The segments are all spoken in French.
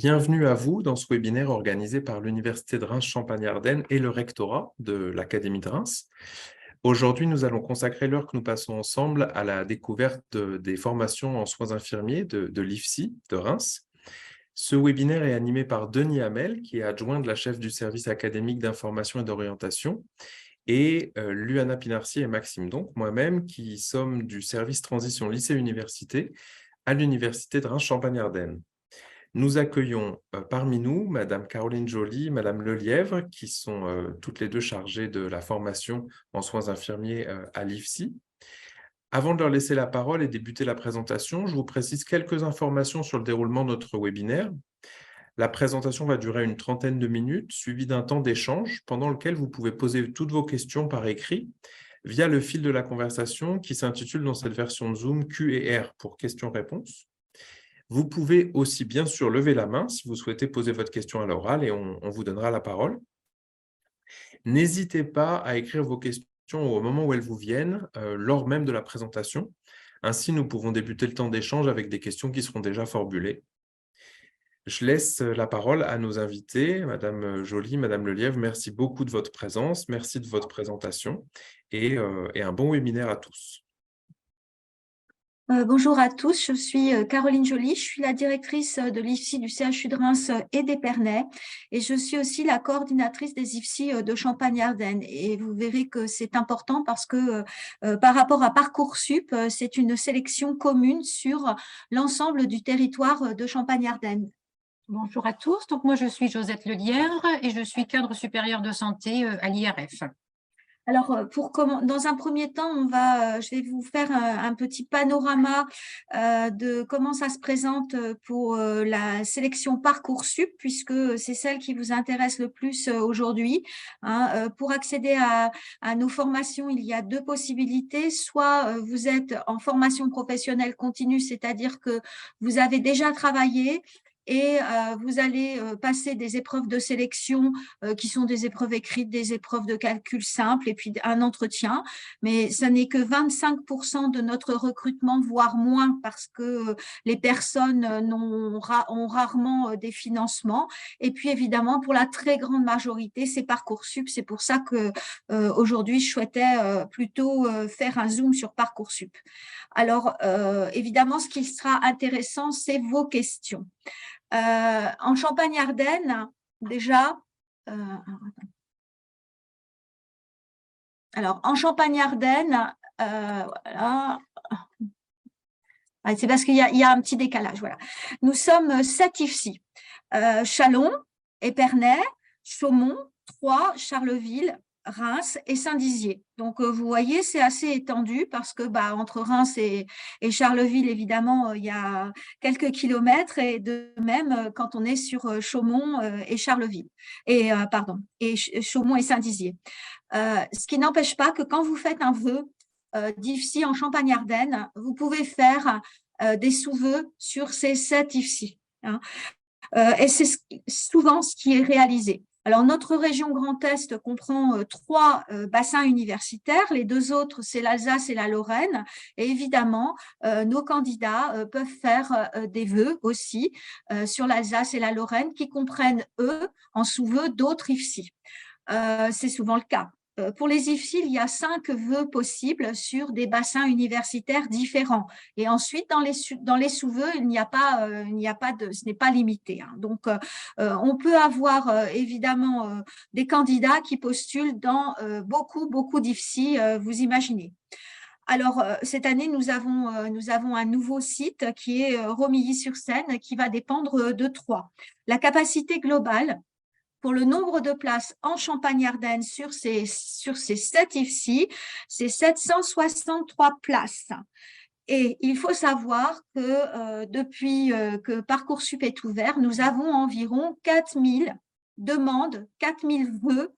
Bienvenue à vous dans ce webinaire organisé par l'Université de Reims-Champagne-Ardenne et le rectorat de l'Académie de Reims. Aujourd'hui, nous allons consacrer l'heure que nous passons ensemble à la découverte des formations en soins infirmiers de l'IFSI de Reims. Ce webinaire est animé par Denis Hamel, qui est adjoint de la chef du service académique d'information et d'orientation, et Luana Pinarci et Maxime, donc moi-même, qui sommes du service transition lycée-université à l'Université de Reims-Champagne-Ardenne. Nous accueillons parmi nous Madame Caroline Joly, Madame Lelièvre, qui sont toutes les deux chargées de la formation en soins infirmiers à l'IFSI. Avant de leur laisser la parole et débuter la présentation, je vous précise quelques informations sur le déroulement de notre webinaire. La présentation va durer une trentaine de minutes, suivie d'un temps d'échange, pendant lequel vous pouvez poser toutes vos questions par écrit via le fil de la conversation qui s'intitule dans cette version de Zoom Q&R pour questions-réponses. Vous pouvez aussi bien sûr lever la main si vous souhaitez poser votre question à l'oral et on vous donnera la parole. N'hésitez pas à écrire vos questions au moment où elles vous viennent, lors même de la présentation. Ainsi, nous pouvons débuter le temps d'échange avec des questions qui seront déjà formulées. Je laisse la parole à nos invités, Madame Joly, Madame Lelièvre. Merci beaucoup de votre présence, merci de votre présentation et un bon webinaire à tous. Bonjour à tous, je suis Caroline Joly, je suis la directrice de l'IFSI du CHU de Reims et d'Épernay et je suis aussi la coordinatrice des IFSI de Champagne-Ardenne. Et vous verrez que c'est important parce que par rapport à Parcoursup, c'est une sélection commune sur l'ensemble du territoire de Champagne-Ardenne. Bonjour à tous, donc moi je suis Josette Lelièvre et je suis cadre supérieur de santé à l'IRF. Alors, dans un premier temps, je vais vous faire un petit panorama de comment ça se présente pour la sélection Parcoursup, puisque c'est celle qui vous intéresse le plus aujourd'hui. Pour accéder à nos formations, il y a deux possibilités. Soit vous êtes en formation professionnelle continue, c'est-à-dire que vous avez déjà travaillé, et vous allez passer des épreuves de sélection qui sont des épreuves écrites, des épreuves de calcul simple et puis un entretien. Mais ça n'est que 25% de notre recrutement, voire moins, parce que les personnes ont rarement des financements. Et puis évidemment, pour la très grande majorité, c'est Parcoursup. C'est pour ça que aujourd'hui, je souhaitais plutôt faire un zoom sur Parcoursup. Alors, évidemment, ce qui sera intéressant, c'est vos questions. En Champagne-Ardenne, déjà, alors en Champagne-Ardenne, voilà. C'est parce qu'il y a un petit décalage. Voilà. Nous sommes 7 IFSI. Châlons, Épernay, Chaumont, Troyes, Charleville, Reims et Saint-Dizier. Donc, vous voyez, c'est assez étendu parce que entre Reims et Charleville, évidemment, il y a quelques kilomètres et de même quand on est sur Chaumont et Charleville. Et Chaumont et Saint-Dizier. Ce qui n'empêche pas que quand vous faites un vœu d'IFSI en Champagne-Ardenne, vous pouvez faire des sous-vœux sur ces 7 IFSI. Et c'est souvent ce qui est réalisé. Alors, notre région Grand Est comprend 3 bassins universitaires. Les 2 autres, c'est l'Alsace et la Lorraine. Et évidemment, nos candidats peuvent faire des vœux aussi sur l'Alsace et la Lorraine qui comprennent, eux, en sous-vœux, d'autres IFSI. C'est souvent le cas. Pour les IFSI, il y a 5 vœux possibles sur des bassins universitaires différents. Et ensuite, dans les sous-vœux, ce n'est pas limité. Donc, on peut avoir évidemment des candidats qui postulent dans beaucoup d'IFSI, vous imaginez. Alors, cette année, nous avons un nouveau site qui est Romilly-sur-Seine, qui va dépendre de Troyes. La capacité globale pour le nombre de places en Champagne-Ardenne sur ces 7 IFSI, c'est 763 places. Et il faut savoir que depuis que Parcoursup est ouvert, nous avons environ 4000 demandes, 4000 vœux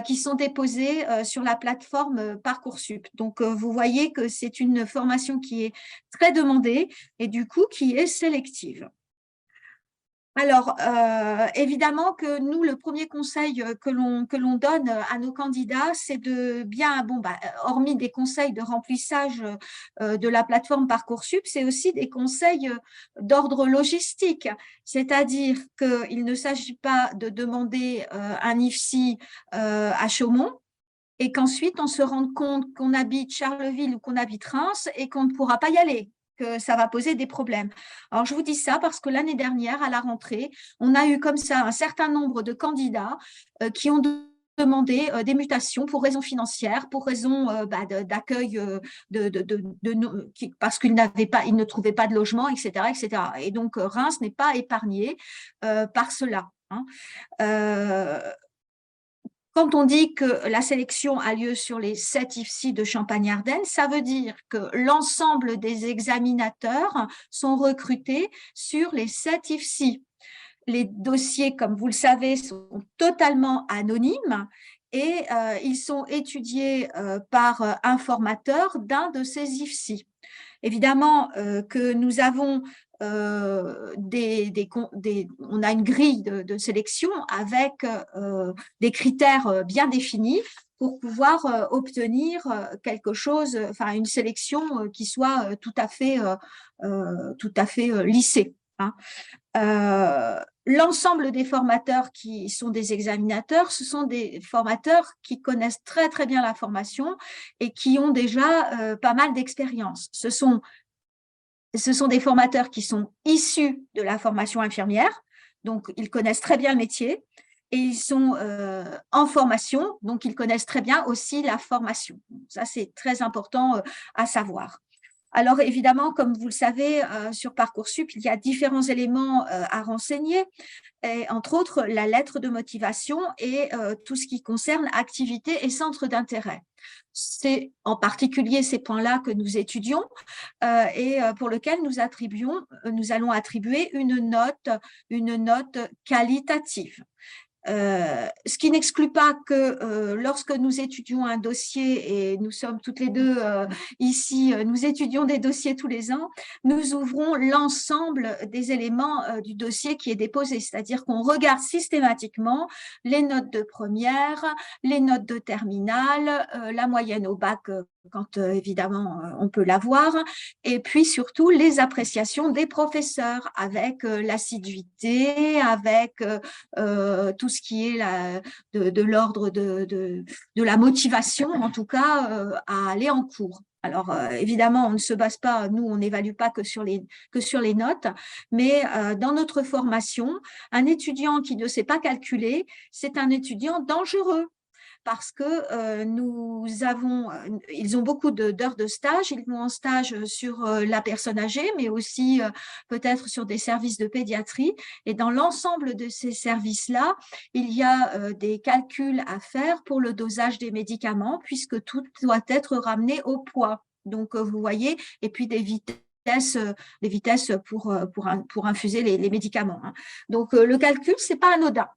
qui sont déposés sur la plateforme Parcoursup. Donc, vous voyez que c'est une formation qui est très demandée et du coup qui est sélective. Alors, évidemment que nous, le premier conseil que l'on donne à nos candidats, c'est de bien, hormis des conseils de remplissage de la plateforme Parcoursup, c'est aussi des conseils d'ordre logistique, c'est-à-dire qu'il ne s'agit pas de demander un IFSI à Chaumont, et qu'ensuite on se rende compte qu'on habite Charleville ou qu'on habite Reims et qu'on ne pourra pas y aller, que ça va poser des problèmes. Alors, je vous dis ça parce que l'année dernière, à la rentrée, on a eu comme ça un certain nombre de candidats qui ont demandé des mutations pour raisons financières, pour raisons d'accueil, parce qu'ils ne trouvaient pas de logement, etc., etc. Et donc, Reims n'est pas épargné par cela. Hein. Quand on dit que la sélection a lieu sur les 7 IFSI de Champagne-Ardenne, ça veut dire que l'ensemble des examinateurs sont recrutés sur les 7 IFSI. Les dossiers, comme vous le savez, sont totalement anonymes et ils sont étudiés par un formateur d'un de ces IFSI. Évidemment que nous avons on a une grille de sélection avec des critères bien définis pour pouvoir obtenir quelque chose, enfin une sélection qui soit tout à fait lissée. Hein. L'ensemble des formateurs qui sont des examinateurs, ce sont des formateurs qui connaissent très très bien la formation et qui ont déjà pas mal d'expérience. Ce sont des formateurs qui sont issus de la formation infirmière, donc ils connaissent très bien le métier, et ils sont en formation, donc ils connaissent très bien aussi la formation. Ça, c'est très important à savoir. Alors, évidemment, comme vous le savez, sur Parcoursup, il y a différents éléments à renseigner, et, entre autres, la lettre de motivation et tout ce qui concerne activités et centres d'intérêt. C'est en particulier ces points-là que nous étudions et pour lesquels nous allons attribuer une note qualitative. Ce qui n'exclut pas que lorsque nous étudions un dossier, et nous sommes toutes les deux ici, nous étudions des dossiers tous les ans, nous ouvrons l'ensemble des éléments du dossier qui est déposé, c'est-à-dire qu'on regarde systématiquement les notes de première, les notes de terminale, la moyenne au bac quand évidemment on peut l'avoir, et puis surtout les appréciations des professeurs avec l'assiduité, avec tout ce qui est de l'ordre de la motivation, en tout cas, à aller en cours. Alors, évidemment, on ne se base pas, nous, on n'évalue pas que sur les notes, mais dans notre formation, un étudiant qui ne sait pas calculer, c'est un étudiant dangereux, parce que ils ont beaucoup d'heures de stage, ils vont en stage sur la personne âgée, mais aussi peut-être sur des services de pédiatrie. Et dans l'ensemble de ces services-là, il y a des calculs à faire pour le dosage des médicaments, puisque tout doit être ramené au poids. Donc, vous voyez, et puis des vitesses pour infuser les médicaments. Hein. Donc, le calcul, ce n'est pas anodin.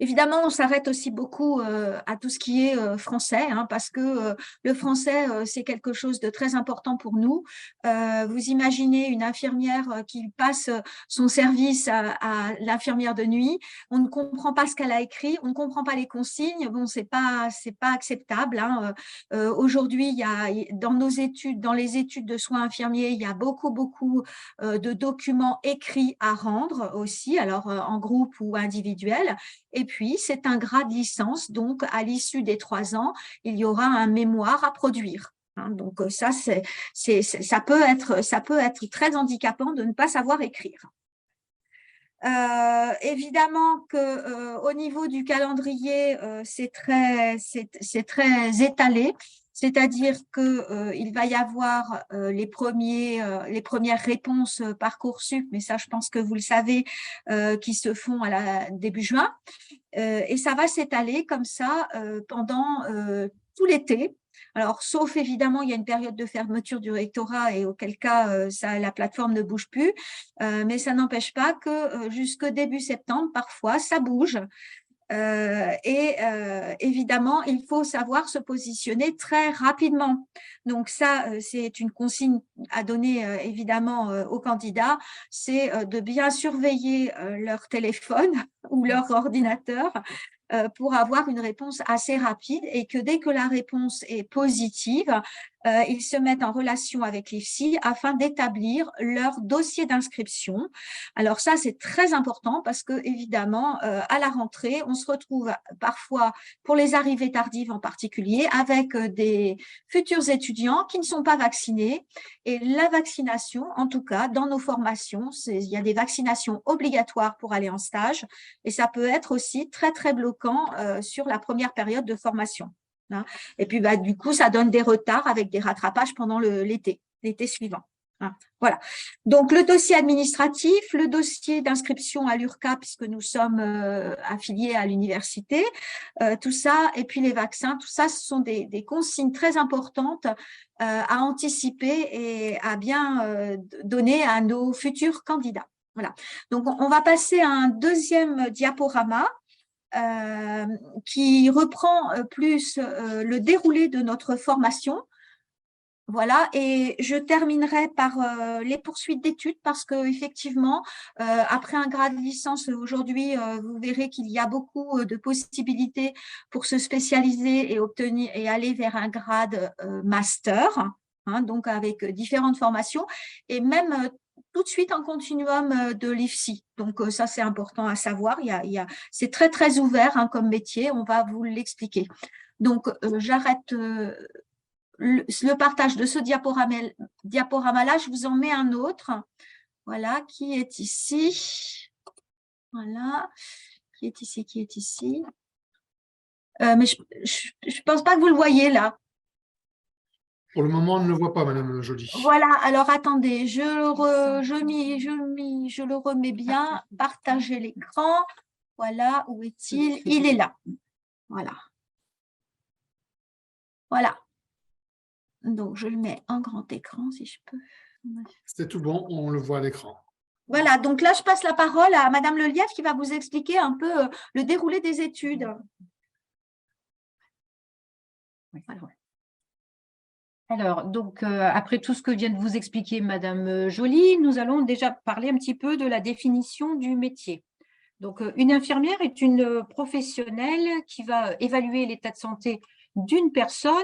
Évidemment, on s'arrête aussi beaucoup à tout ce qui est français, hein, parce que le français, c'est quelque chose de très important pour nous. Vous imaginez une infirmière qui passe son service à l'infirmière de nuit, on ne comprend pas ce qu'elle a écrit, on ne comprend pas les consignes, bon, c'est pas acceptable. Hein. Aujourd'hui, dans les études de soins infirmiers, il y a beaucoup de documents écrits à rendre aussi, alors en groupe ou individuel. Et puis, c'est un grade licence, donc à l'issue des 3 ans, il y aura un mémoire à produire. Hein, donc ça, ça peut être très handicapant de ne pas savoir écrire. Évidemment que au niveau du calendrier, c'est très étalé. C'est-à-dire qu'il va y avoir les premières réponses Parcoursup, mais ça, je pense que vous le savez, qui se font début juin. Et ça va s'étaler comme ça pendant tout l'été. Alors, sauf évidemment, il y a une période de fermeture du rectorat et auquel cas, la plateforme ne bouge plus. Mais ça n'empêche pas que jusqu'au début septembre, parfois, ça bouge. Évidemment, il faut savoir se positionner très rapidement. Donc ça, c'est une consigne à donner évidemment aux candidats, c'est de bien surveiller leur téléphone ou leur ordinateur pour avoir une réponse assez rapide et que dès que la réponse est positive, ils se mettent en relation avec l'IFSI afin d'établir leur dossier d'inscription. Alors ça, c'est très important parce que évidemment, à la rentrée, on se retrouve parfois, pour les arrivées tardives en particulier, avec des futurs étudiants qui ne sont pas vaccinés. Et la vaccination, en tout cas, dans nos formations, il y a des vaccinations obligatoires pour aller en stage et ça peut être aussi très, très bloquant sur la première période de formation. Et puis, du coup, ça donne des retards avec des rattrapages pendant l'été suivant. Voilà. Donc, le dossier administratif, le dossier d'inscription à l'URCA, puisque nous sommes affiliés à l'université, tout ça, et puis les vaccins, tout ça, ce sont des consignes très importantes à anticiper et à bien donner à nos futurs candidats. Voilà. Donc, on va passer à un deuxième diaporama qui reprend plus le déroulé de notre formation. Voilà, et je terminerai par les poursuites d'études parce que effectivement, après un grade de licence aujourd'hui, vous verrez qu'il y a beaucoup de possibilités pour se spécialiser et obtenir et aller vers un grade master, donc avec différentes formations et même tout de suite en continuum de l'IFSI. Donc ça, c'est important à savoir. C'est très, très ouvert comme métier. On va vous l'expliquer. Donc, j'arrête le partage de ce diaporama-là. Je vous en mets un autre. Voilà, qui est ici. Voilà, qui est ici, qui est ici. Mais je ne pense pas que vous le voyez là. Pour le moment, on ne le voit pas, Madame Joly. Voilà, alors attendez, je le remets bien, partager l'écran. Voilà, où est-il? Il est là. Voilà. Voilà. Donc, je le mets en grand écran, si je peux. C'est tout bon, on le voit à l'écran. Voilà, donc là, je passe la parole à Madame Lelièvre qui va vous expliquer un peu le déroulé des études. Alors, donc, après tout ce que vient de vous expliquer Madame Joly, nous allons déjà parler un petit peu de la définition du métier. Donc, une infirmière est une professionnelle qui va évaluer l'état de santé d'une personne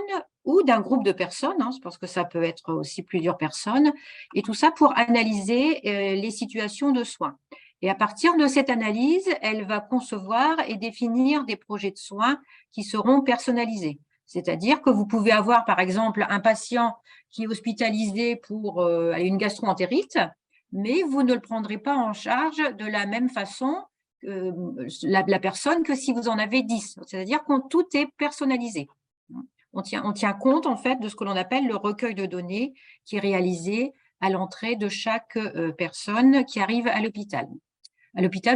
ou d'un groupe de personnes, parce que ça peut être aussi plusieurs personnes, et tout ça pour analyser les situations de soins. Et à partir de cette analyse, elle va concevoir et définir des projets de soins qui seront personnalisés. C'est-à-dire que vous pouvez avoir, par exemple, un patient qui est hospitalisé pour une gastro-entérite, mais vous ne le prendrez pas en charge de la même façon la personne que si vous en avez 10. C'est-à-dire que tout est personnalisé. On tient compte, en fait, de ce que l'on appelle le recueil de données qui est réalisé à l'entrée de chaque personne qui arrive à l'hôpital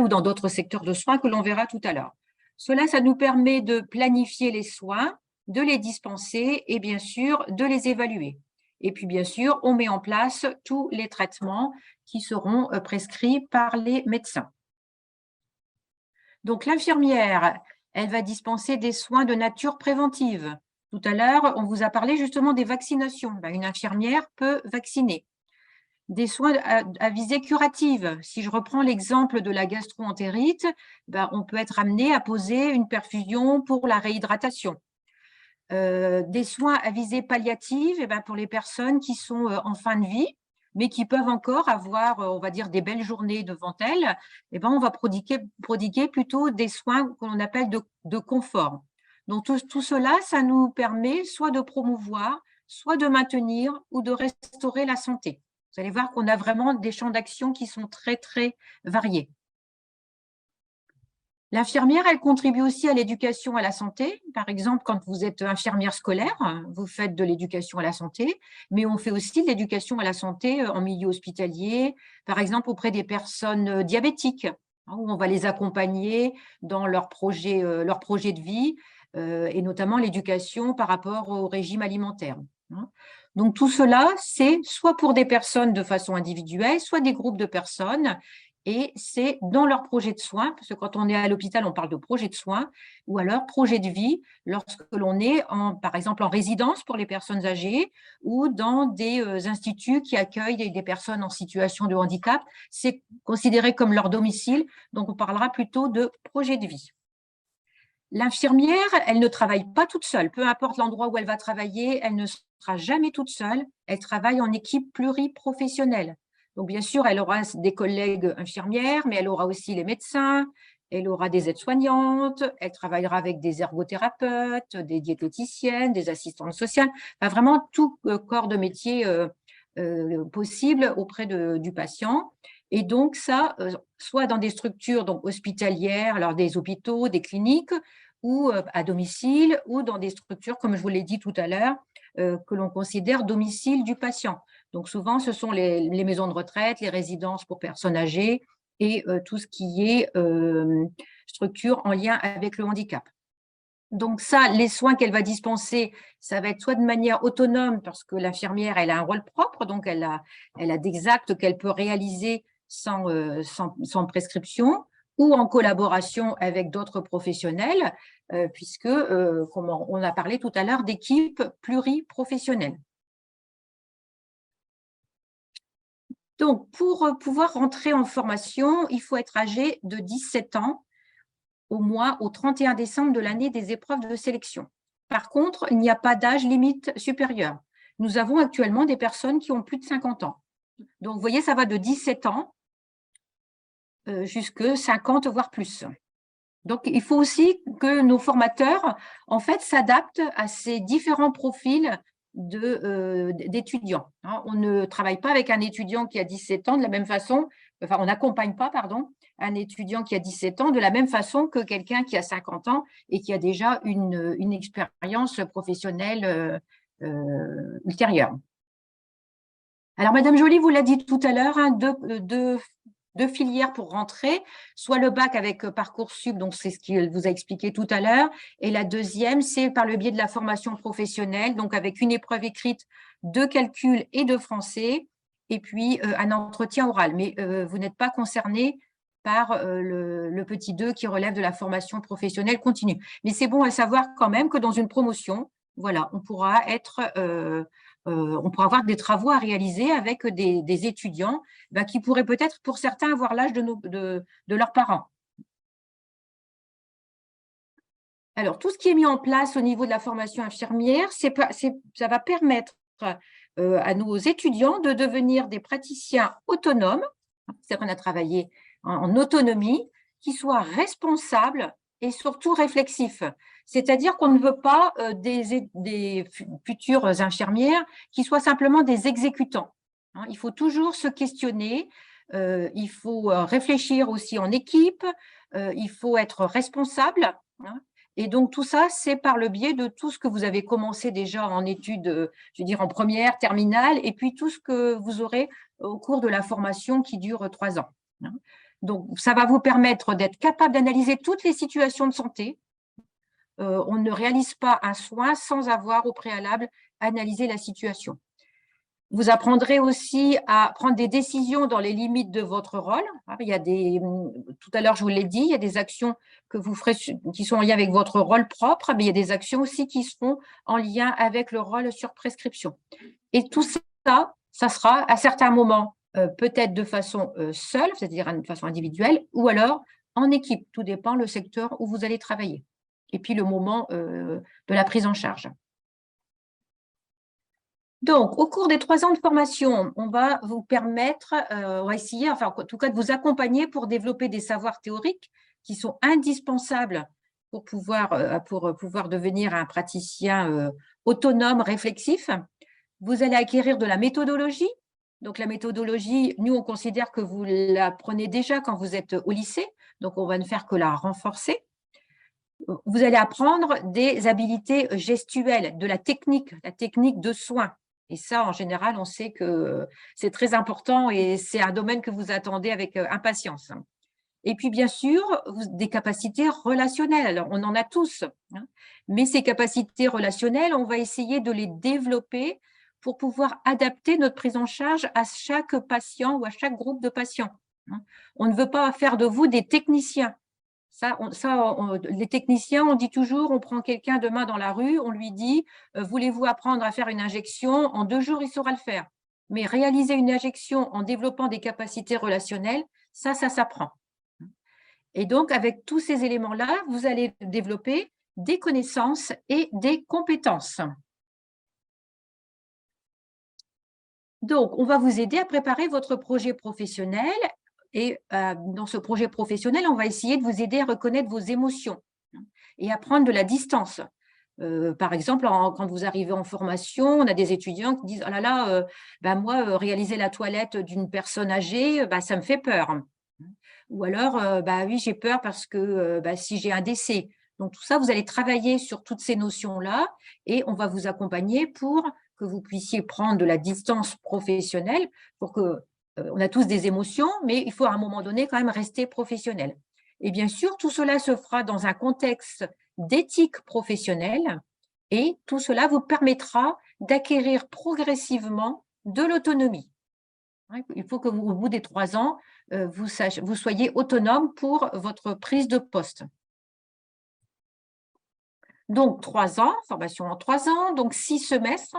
ou dans d'autres secteurs de soins que l'on verra tout à l'heure. Cela, ça nous permet de planifier les soins, de les dispenser et bien sûr de les évaluer. Et puis bien sûr, on met en place tous les traitements qui seront prescrits par les médecins. Donc l'infirmière, elle va dispenser des soins de nature préventive. Tout à l'heure, on vous a parlé justement des vaccinations. Une infirmière peut vacciner. Des soins à visée curative. Si je reprends l'exemple de la gastro-entérite, on peut être amené à poser une perfusion pour la réhydratation. Des soins à visée palliative, pour les personnes qui sont en fin de vie, mais qui peuvent encore avoir, on va dire, des belles journées devant elles, on va prodiguer plutôt des soins qu'on appelle de confort. Donc, tout cela, ça nous permet soit de promouvoir, soit de maintenir ou de restaurer la santé. Vous allez voir qu'on a vraiment des champs d'action qui sont très, très variés. L'infirmière, elle contribue aussi à l'éducation à la santé. Par exemple, quand vous êtes infirmière scolaire, vous faites de l'éducation à la santé, mais on fait aussi de l'éducation à la santé en milieu hospitalier, par exemple auprès des personnes diabétiques, où on va les accompagner dans leur projet de vie, et notamment l'éducation par rapport au régime alimentaire. Donc, tout cela, c'est soit pour des personnes de façon individuelle, soit des groupes de personnes et c'est dans leur projet de soins, parce que quand on est à l'hôpital, on parle de projet de soins, ou alors projet de vie, lorsque l'on est, par exemple, en résidence pour les personnes âgées ou dans des instituts qui accueillent des personnes en situation de handicap. C'est considéré comme leur domicile, donc on parlera plutôt de projet de vie. L'infirmière, elle ne travaille pas toute seule. Peu importe l'endroit où elle va travailler, elle ne sera jamais toute seule. Elle travaille en équipe pluriprofessionnelle. Donc, bien sûr, elle aura des collègues infirmières, mais elle aura aussi les médecins, elle aura des aides-soignantes, elle travaillera avec des ergothérapeutes, des diététiciennes, des assistantes sociales, enfin, vraiment tout corps de métier possible auprès du patient. Et donc, ça, soit dans des structures donc, hospitalières, alors des hôpitaux, des cliniques, ou à domicile, ou dans des structures, comme je vous l'ai dit tout à l'heure, que l'on considère domicile du patient. Donc, souvent, ce sont les maisons de retraite, les résidences pour personnes âgées et tout ce qui est structure en lien avec le handicap. Donc ça, les soins qu'elle va dispenser, ça va être soit de manière autonome, parce que l'infirmière, elle a un rôle propre, donc elle a des actes qu'elle peut réaliser sans prescription, ou en collaboration avec d'autres professionnels, puisque, comme on a parlé tout à l'heure, d'équipes pluriprofessionnelles. Donc, pour pouvoir rentrer en formation, il faut être âgé de 17 ans au 31 décembre de l'année des épreuves de sélection. Par contre, il n'y a pas d'âge limite supérieur. Nous avons actuellement des personnes qui ont plus de 50 ans. Donc, vous voyez, ça va de 17 ans jusqu'à 50, voire plus. Donc, il faut aussi que nos formateurs, en fait, s'adaptent à ces différents profils d'étudiants. On ne travaille pas avec un étudiant qui a 17 ans de la même façon, enfin, on n'accompagne pas, pardon, un étudiant qui a 17 ans de la même façon que quelqu'un qui a 50 ans et qui a déjà une expérience professionnelle ultérieure. Alors, Madame Joly vous l'a dit tout à l'heure, hein, deux filières pour rentrer, soit le bac avec Parcoursup, donc c'est ce qu'il vous a expliqué tout à l'heure, et la deuxième, c'est par le biais de la formation professionnelle, donc avec une épreuve écrite de calcul et de français, et puis un entretien oral. Mais vous n'êtes pas concerné par le petit 2 qui relève de la formation professionnelle continue. Mais c'est bon à savoir quand même que dans une promotion, voilà, on pourra avoir des travaux à réaliser avec des étudiants qui pourraient peut-être, pour certains, avoir l'âge de leurs parents. Alors, tout ce qui est mis en place au niveau de la formation infirmière, ça va permettre à nos étudiants de devenir des praticiens autonomes, c'est-à-dire qu'on a travaillé en autonomie, qui soient responsables et surtout réflexifs. C'est-à-dire qu'on ne veut pas des futures infirmières qui soient simplement des exécutants. Il faut toujours se questionner, il faut réfléchir aussi en équipe, il faut être responsable. Et donc, tout ça, c'est par le biais de tout ce que vous avez commencé déjà en études, je veux dire en première, terminale, et puis tout ce que vous aurez au cours de la formation qui dure 3 ans. Donc, ça va vous permettre d'être capable d'analyser toutes les situations de santé. On ne réalise pas un soin sans avoir au préalable analysé la situation. Vous apprendrez aussi à prendre des décisions dans les limites de votre rôle. Il y a tout à l'heure, je vous l'ai dit, il y a des actions que vous ferez qui sont en lien avec votre rôle propre, mais il y a des actions aussi qui seront en lien avec le rôle sur prescription. Et tout ça, ça sera à certains moments peut-être de façon seule, c'est-à-dire de façon individuelle, ou alors en équipe. Tout dépend le secteur où vous allez travailler. Et puis le moment de la prise en charge. Donc, au cours des 3 ans de formation, on va vous permettre, on va essayer, enfin, en tout cas, de vous accompagner pour développer des savoirs théoriques qui sont indispensables pour pouvoir devenir un praticien autonome, réflexif. Vous allez acquérir de la méthodologie. Donc, la méthodologie, nous, on considère que vous l'apprenez déjà quand vous êtes au lycée. Donc, on va ne faire que la renforcer. Vous allez apprendre des habiletés gestuelles, de la technique de soin. Et ça, en général, on sait que c'est très important et c'est un domaine que vous attendez avec impatience. Et puis, bien sûr, des capacités relationnelles. Alors, on en a tous, mais ces capacités relationnelles, on va essayer de les développer pour pouvoir adapter notre prise en charge à chaque patient ou à chaque groupe de patients. On ne veut pas faire de vous des techniciens. Les techniciens, on dit toujours, on prend quelqu'un demain dans la rue, on lui dit « Voulez-vous apprendre à faire une injection ?» En 2 jours, il saura le faire. Mais réaliser une injection en développant des capacités relationnelles, ça s'apprend. Et donc, avec tous ces éléments-là, vous allez développer des connaissances et des compétences. Donc, on va vous aider à préparer votre projet professionnel. Et dans ce projet professionnel, on va essayer de vous aider à reconnaître vos émotions et à prendre de la distance. Par exemple, quand vous arrivez en formation, on a des étudiants qui disent « Oh là là, moi, réaliser la toilette d'une personne âgée, ça me fait peur. » Ou alors, oui, j'ai peur parce que si j'ai un décès. Donc, tout ça, vous allez travailler sur toutes ces notions-là et on va vous accompagner pour que vous puissiez prendre de la distance professionnelle pour que on a tous des émotions, mais il faut à un moment donné quand même rester professionnel. Et bien sûr, tout cela se fera dans un contexte d'éthique professionnelle et tout cela vous permettra d'acquérir progressivement de l'autonomie. Il faut que au bout des 3 ans, vous soyez autonome pour votre prise de poste. Donc, 3 ans, formation en 3 ans, donc 6 semestres,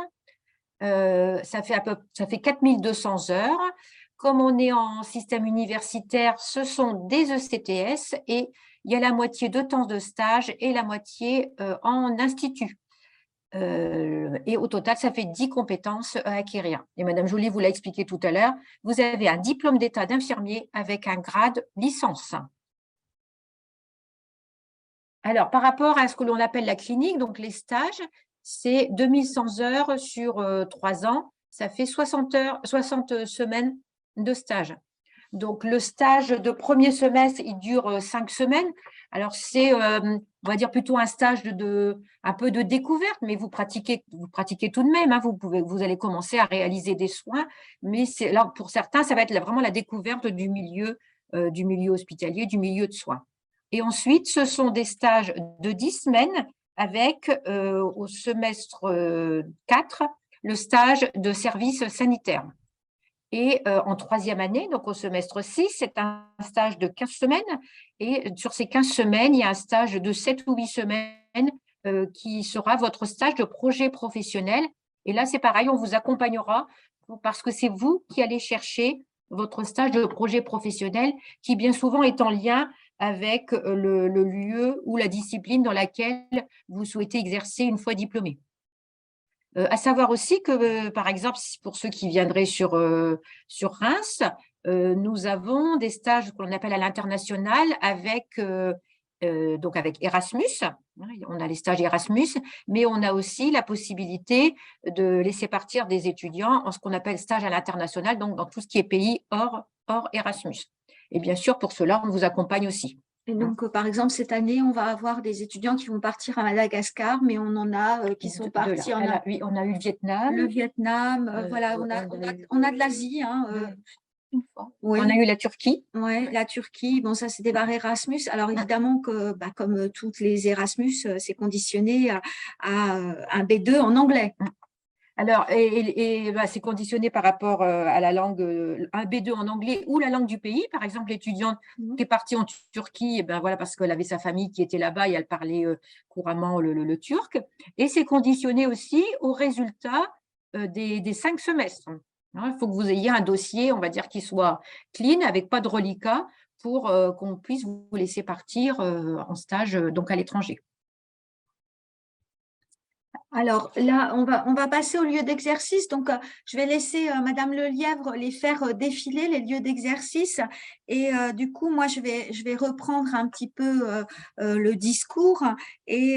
ça fait 4200 heures. Comme on est en système universitaire, ce sont des ECTS et il y a la moitié de temps de stage et la moitié en institut. Et au total, ça fait 10 compétences à acquérir. Et Madame Joly vous l'a expliqué tout à l'heure, vous avez un diplôme d'état d'infirmier avec un grade licence. Alors, par rapport à ce que l'on appelle la clinique, donc les stages, c'est 2100 heures sur 3 ans, ça fait 60 semaines de stage. Donc, le stage de premier semestre, il dure 5 semaines. Alors, c'est, on va dire, plutôt un stage un peu de découverte, mais vous pratiquez tout de même. Hein, vous allez commencer à réaliser des soins, mais là, pour certains, ça va être vraiment la découverte du milieu hospitalier, du milieu de soins. Et ensuite, ce sont des stages de 10 semaines avec, au semestre 4, le stage de service sanitaire. Et en 3e année, donc au semestre 6, c'est un stage de 15 semaines. Et sur ces 15 semaines, il y a un stage de 7 ou 8 semaines qui sera votre stage de projet professionnel. Et là, c'est pareil, on vous accompagnera parce que c'est vous qui allez chercher votre stage de projet professionnel qui, bien souvent, est en lien avec le lieu ou la discipline dans laquelle vous souhaitez exercer une fois diplômé. À savoir aussi que, par exemple, pour ceux qui viendraient sur Reims, nous avons des stages qu'on appelle à l'international avec Erasmus. On a les stages Erasmus, mais on a aussi la possibilité de laisser partir des étudiants en ce qu'on appelle stage à l'international, donc dans tout ce qui est pays hors Erasmus. Et bien sûr, pour cela, on vous accompagne aussi. Et donc, par exemple, cette année, on va avoir des étudiants qui vont partir à Madagascar, mais on en a qui sont partis oui, on a eu le Vietnam. Le Vietnam, voilà, on a de l'Asie. Une fois. Oui. On a eu la Turquie. Oui, la Turquie. Bon, ça, c'est des barres Erasmus. Alors, évidemment que, comme toutes les Erasmus, c'est conditionné à un B2 en anglais. Alors, c'est conditionné par rapport à la langue, un B2 en anglais ou la langue du pays. Par exemple, l'étudiante qui est partie en Turquie, voilà, parce qu'elle avait sa famille qui était là-bas et elle parlait couramment le turc. Et c'est conditionné aussi aux résultats des 5 semestres. Il faut que vous ayez un dossier, on va dire, qui soit clean, avec pas de reliquat, pour qu'on puisse vous laisser partir en stage donc à l'étranger. Alors là, on va passer au lieu d'exercice. Donc, je vais laisser Madame Lelièvre les faire défiler, les lieux d'exercice. Et du coup, moi, je vais reprendre un petit peu le discours et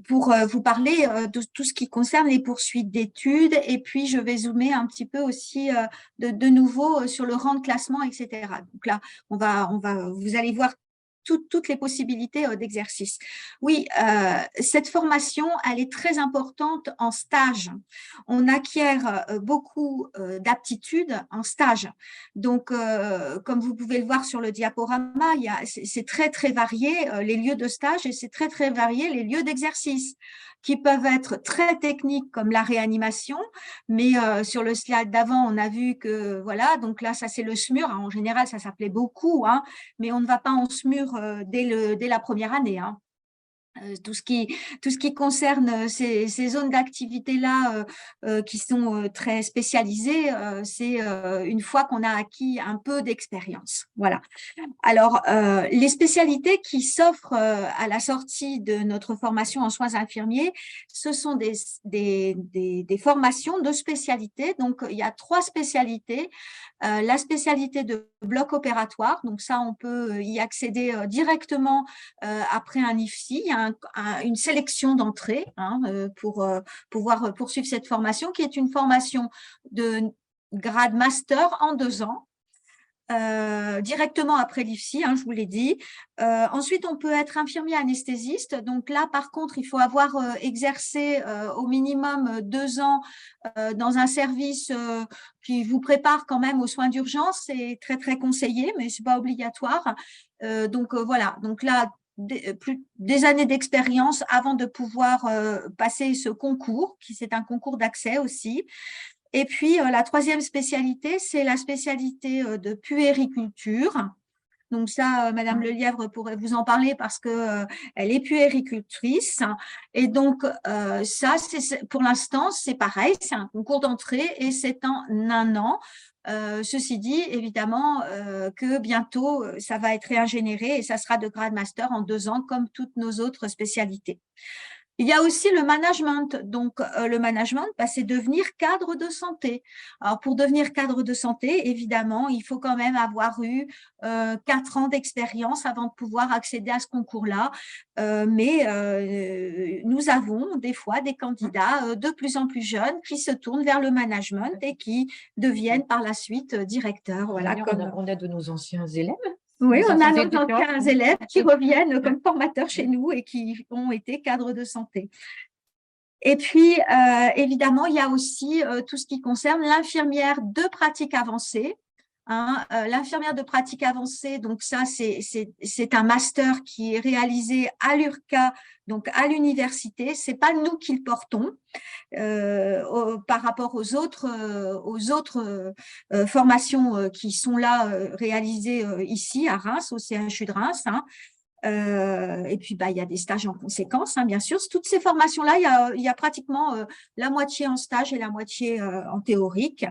pour vous parler de tout ce qui concerne les poursuites d'études. Et puis, je vais zoomer un petit peu aussi de nouveau sur le rang de classement, etc. Donc là, vous allez voir toutes les possibilités d'exercice. Oui, cette formation, elle est très importante en stage. On acquiert beaucoup d'aptitudes en stage. Donc, comme vous pouvez le voir sur le diaporama, c'est très, très varié les lieux de stage et c'est très, très varié les lieux d'exercice qui peuvent être très techniques comme la réanimation, mais sur le slide d'avant, on a vu que, voilà, donc là, ça c'est le SMUR, hein, en général, ça s'appelait beaucoup, hein, mais on ne va pas en SMUR dès la première année, hein. Tout ce qui concerne ces zones d'activité-là qui sont très spécialisées, c'est une fois qu'on a acquis un peu d'expérience. Voilà. Alors, les spécialités qui s'offrent à la sortie de notre formation en soins infirmiers, ce sont des formations de spécialités. Donc, il y a 3 spécialités. La spécialité de bloc opératoire, donc ça, on peut y accéder directement après un IFSI. Il y a une sélection d'entrée hein, pour pouvoir poursuivre cette formation, qui est une formation de grade master en 2 ans. Directement après l'IFSI, hein, je vous l'ai dit. Ensuite, on peut être infirmier anesthésiste. Donc là, par contre, il faut avoir exercé au minimum 2 ans dans un service qui vous prépare quand même aux soins d'urgence. C'est très, très conseillé, mais ce n'est pas obligatoire. Donc voilà, donc là, des années d'expérience avant de pouvoir passer ce concours, qui c'est un concours d'accès aussi. Et puis, la 3e spécialité, c'est la spécialité de puériculture. Donc ça, Madame Lelièvre pourrait vous en parler parce qu'elle est puéricultrice. Et donc, ça, pour l'instant, c'est pareil, c'est un concours d'entrée et c'est en 1 an. Ceci dit, évidemment, que bientôt, ça va être réingénéré et ça sera de grade master en 2 ans, comme toutes nos autres spécialités. Il y a aussi le management. Donc, le management, c'est devenir cadre de santé. Alors, pour devenir cadre de santé, évidemment, il faut quand même avoir eu 4 ans d'expérience avant de pouvoir accéder à ce concours-là. Mais nous avons des fois des candidats de plus en plus jeunes qui se tournent vers le management et qui deviennent par la suite directeurs. Voilà, on a de nos anciens élèves. Oui, on a nos anciens élèves qui reviennent comme formateurs chez nous et qui ont été cadres de santé. Et puis, évidemment, il y a aussi tout ce qui concerne l'infirmière de pratique avancée. Hein, l'infirmière de pratique avancée, donc ça, c'est un master qui est réalisé à l'URCA, donc à l'université. C'est pas nous qui le portons par rapport aux autres formations qui sont là réalisées ici à Reims, au CHU de Reims. Hein. Et puis, il y a des stages en conséquence, hein, bien sûr. Toutes ces formations-là, il y a pratiquement la moitié en stage et la moitié en théorique.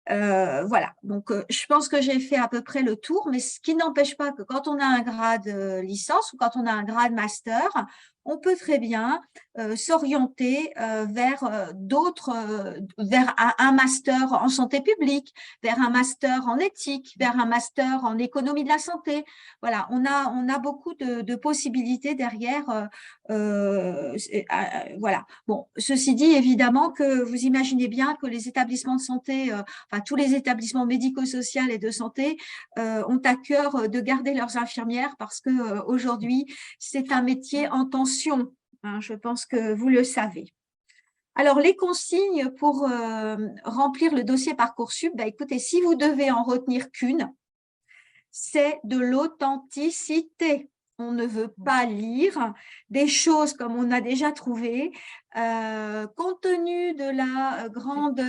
Voilà, donc je pense que j'ai fait à peu près le tour, mais ce qui n'empêche pas que quand on a un grade licence ou quand on a un grade master, on peut très bien s'orienter vers vers un master en santé publique, vers un master en éthique, vers un master en économie de la santé. Voilà, on a beaucoup de possibilités derrière. Voilà. Bon, ceci dit, évidemment que vous imaginez bien que les établissements de santé, enfin tous les établissements médico-sociaux et de santé ont à cœur de garder leurs infirmières parce que aujourd'hui, c'est un métier en tension. Hein, je pense que vous le savez. Alors, les consignes pour remplir le dossier Parcoursup, écoutez, si vous devez en retenir qu'une, c'est de l'authenticité. On ne veut pas lire des choses comme on a déjà trouvé, compte tenu de la grande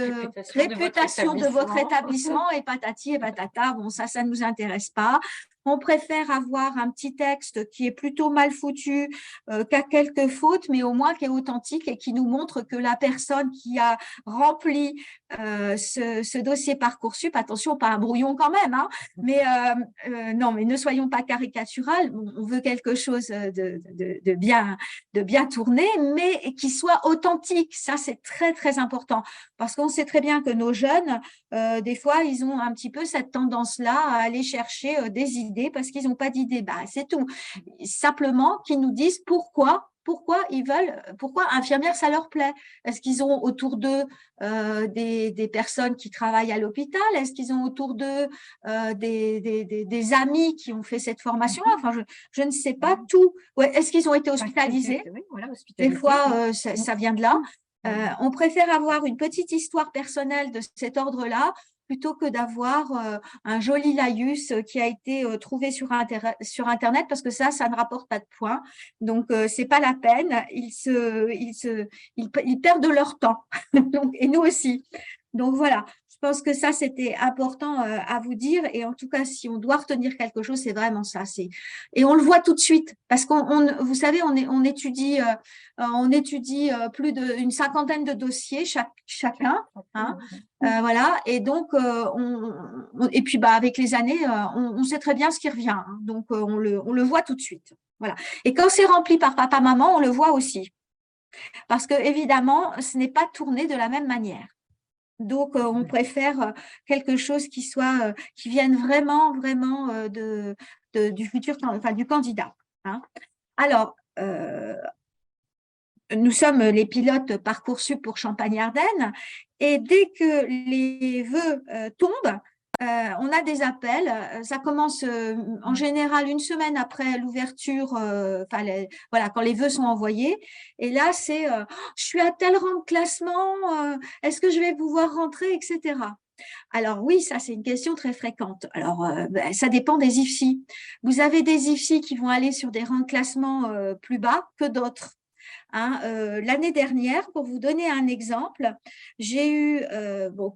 réputation de votre établissement et patati et patata. Bon, ça ne nous intéresse pas. On préfère avoir un petit texte qui est plutôt mal foutu, qui a quelques fautes, mais au moins qui est authentique et qui nous montre que la personne qui a rempli ce dossier Parcoursup, attention, pas un brouillon quand même, hein, mais non, mais ne soyons pas caricaturales, on veut quelque chose de bien tourné, mais qui soit authentique. Ça, c'est très, très important, parce qu'on sait très bien que nos jeunes, des fois, ils ont un petit peu cette tendance-là à aller chercher des idées parce qu'ils n'ont pas d'idées. C'est tout. Simplement qu'ils nous disent pourquoi pourquoi infirmières, ça leur plaît. Est-ce qu'ils ont autour d'eux des personnes qui travaillent à l'hôpital? Est-ce qu'ils ont autour d'eux des amis qui ont fait cette formation-là? Enfin, je ne sais pas tout. Ouais, est-ce qu'ils ont été hospitalisés? Oui, voilà, Des fois, oui. ça vient de là. On préfère avoir une petite histoire personnelle de cet ordre-là plutôt que d'avoir un joli laïus qui a été trouvé sur Internet, parce que ça ne rapporte pas de points. Donc, c'est pas la peine. Ils perdent de leur temps. Donc, et nous aussi. Donc, voilà. Je pense que ça, c'était important à vous dire. Et en tout cas, si on doit retenir quelque chose, c'est vraiment ça. Et on le voit tout de suite. Parce vous savez, on étudie plus d'une cinquantaine de dossiers chacun. Hein. Voilà. Et donc, et puis avec les années, on sait très bien ce qui revient. Hein. Donc, on le voit tout de suite. Voilà. Et quand c'est rempli par papa, maman, on le voit aussi. Parce que, évidemment, ce n'est pas tourné de la même manière. Donc, on préfère quelque chose qui vienne vraiment du futur, enfin du candidat. Hein. Alors, nous sommes les pilotes Parcoursup pour Champagne-Ardenne, et dès que les vœux tombent, on a des appels. Ça commence en général une semaine après l'ouverture, voilà, quand les vœux sont envoyés. Et là, c'est je suis à tel rang de classement, est-ce que je vais pouvoir rentrer, etc. Alors oui, ça c'est une question très fréquente. Alors ça dépend des IFSI. Vous avez des IFSI qui vont aller sur des rangs de classement plus bas que d'autres. Hein, l'année dernière, pour vous donner un exemple, j'ai eu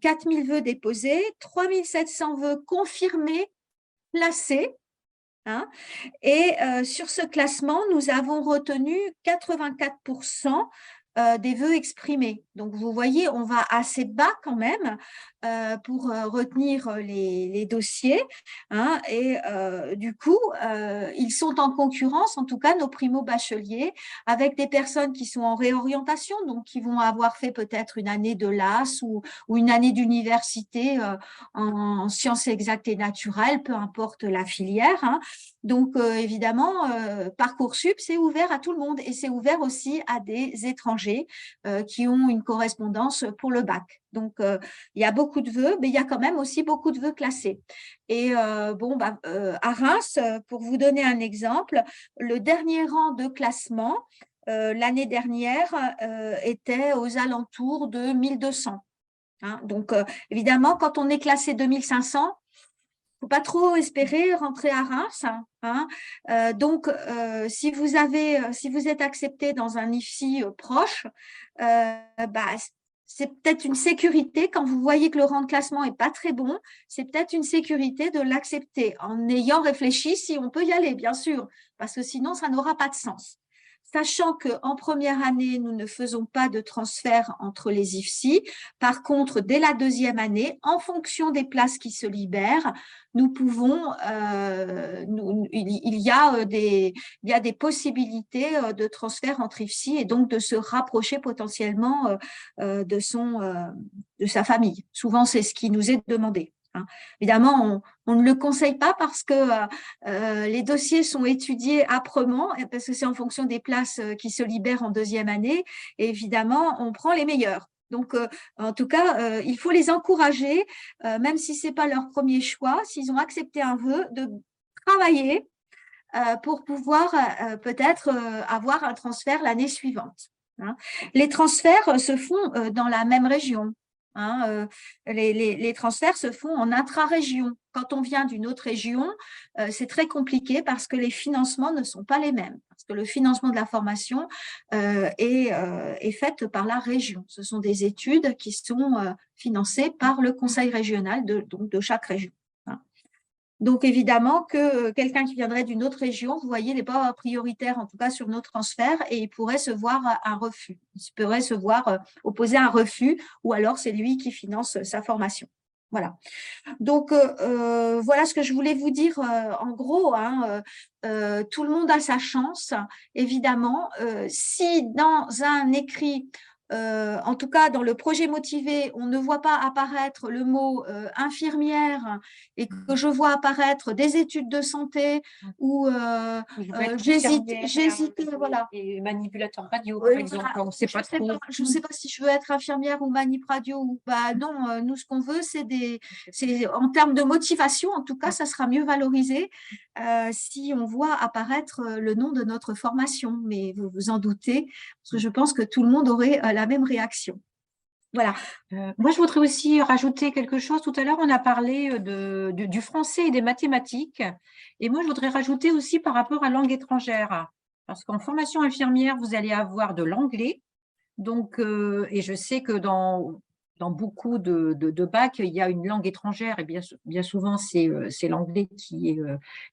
4000 vœux déposés, 3700 vœux confirmés, placés. Hein, et sur ce classement, nous avons retenu 84% des vœux exprimés. Donc, vous voyez, on va assez bas quand même pour retenir les dossiers. Hein, et du coup, ils sont en concurrence, en tout cas nos primo-bacheliers, avec des personnes qui sont en réorientation, donc qui vont avoir fait peut-être une année de LAS ou une année d'université en sciences exactes et naturelles, peu importe la filière. Hein. Donc, évidemment, Parcoursup, c'est ouvert à tout le monde et c'est ouvert aussi à des étrangers qui ont une correspondance pour le bac. Donc, il y a beaucoup de vœux, mais il y a quand même aussi beaucoup de vœux classés. Et à Reims, pour vous donner un exemple, le dernier rang de classement l'année dernière était aux alentours de 1200. Hein. Donc, évidemment, quand on est classé 2500, il ne faut pas trop espérer rentrer à Reims. Hein. Donc, si vous êtes accepté dans un IFSI proche, c'est peut-être une sécurité. Quand vous voyez que le rang de classement n'est pas très bon, c'est peut-être une sécurité de l'accepter en ayant réfléchi si on peut y aller, bien sûr, parce que sinon, ça n'aura pas de sens. Sachant qu'en première année, nous ne faisons pas de transfert entre les IFSI. Par contre, dès la deuxième année, en fonction des places qui se libèrent, nous pouvons, il y a des possibilités de transfert entre IFSI et donc de se rapprocher potentiellement de sa famille. Souvent, c'est ce qui nous est demandé. Hein. Évidemment, on ne le conseille pas parce que les dossiers sont étudiés âprement, parce que c'est en fonction des places qui se libèrent en deuxième année. Et évidemment, on prend les meilleurs. Donc, en tout cas, il faut les encourager, même si ce n'est pas leur premier choix, s'ils ont accepté un vœu, de travailler pour pouvoir peut-être avoir un transfert l'année suivante. Hein. Les transferts se font dans la même région. Hein, les transferts se font en intra-région. Quand on vient d'une autre région, c'est très compliqué parce que les financements ne sont pas les mêmes. Parce que le financement de la formation est fait par la région. Ce sont des études qui sont financées par le conseil régional de chaque région. Donc, évidemment, que quelqu'un qui viendrait d'une autre région, vous voyez, n'est pas prioritaire, en tout cas sur nos transferts, et il pourrait se voir un refus. Il pourrait se voir opposer un refus, ou alors c'est lui qui finance sa formation. Voilà. Donc, voilà ce que je voulais vous dire en gros. Hein, tout le monde a sa chance, évidemment. Si dans un écrit, en tout cas dans le projet motivé, on ne voit pas apparaître le mot infirmière et que je vois apparaître des études de santé ou j'hésite, voilà. Et manipulateur radio, par exemple, on ne sait pas trop. Je ne sais pas si je veux être infirmière ou manip radio ou bah non, nous ce qu'on veut c'est en termes de motivation, en tout cas ça sera mieux valorisé si on voit apparaître le nom de notre formation, mais vous vous en doutez, parce que je pense que tout le monde aurait la même réaction. Voilà. Moi, je voudrais aussi rajouter quelque chose. Tout à l'heure, on a parlé du français et des mathématiques. Et moi, je voudrais rajouter aussi par rapport à langue étrangère. Parce qu'en formation infirmière, vous allez avoir de l'anglais. Donc, et je sais que dans beaucoup de bacs, il y a une langue étrangère et bien souvent, c'est l'anglais qui est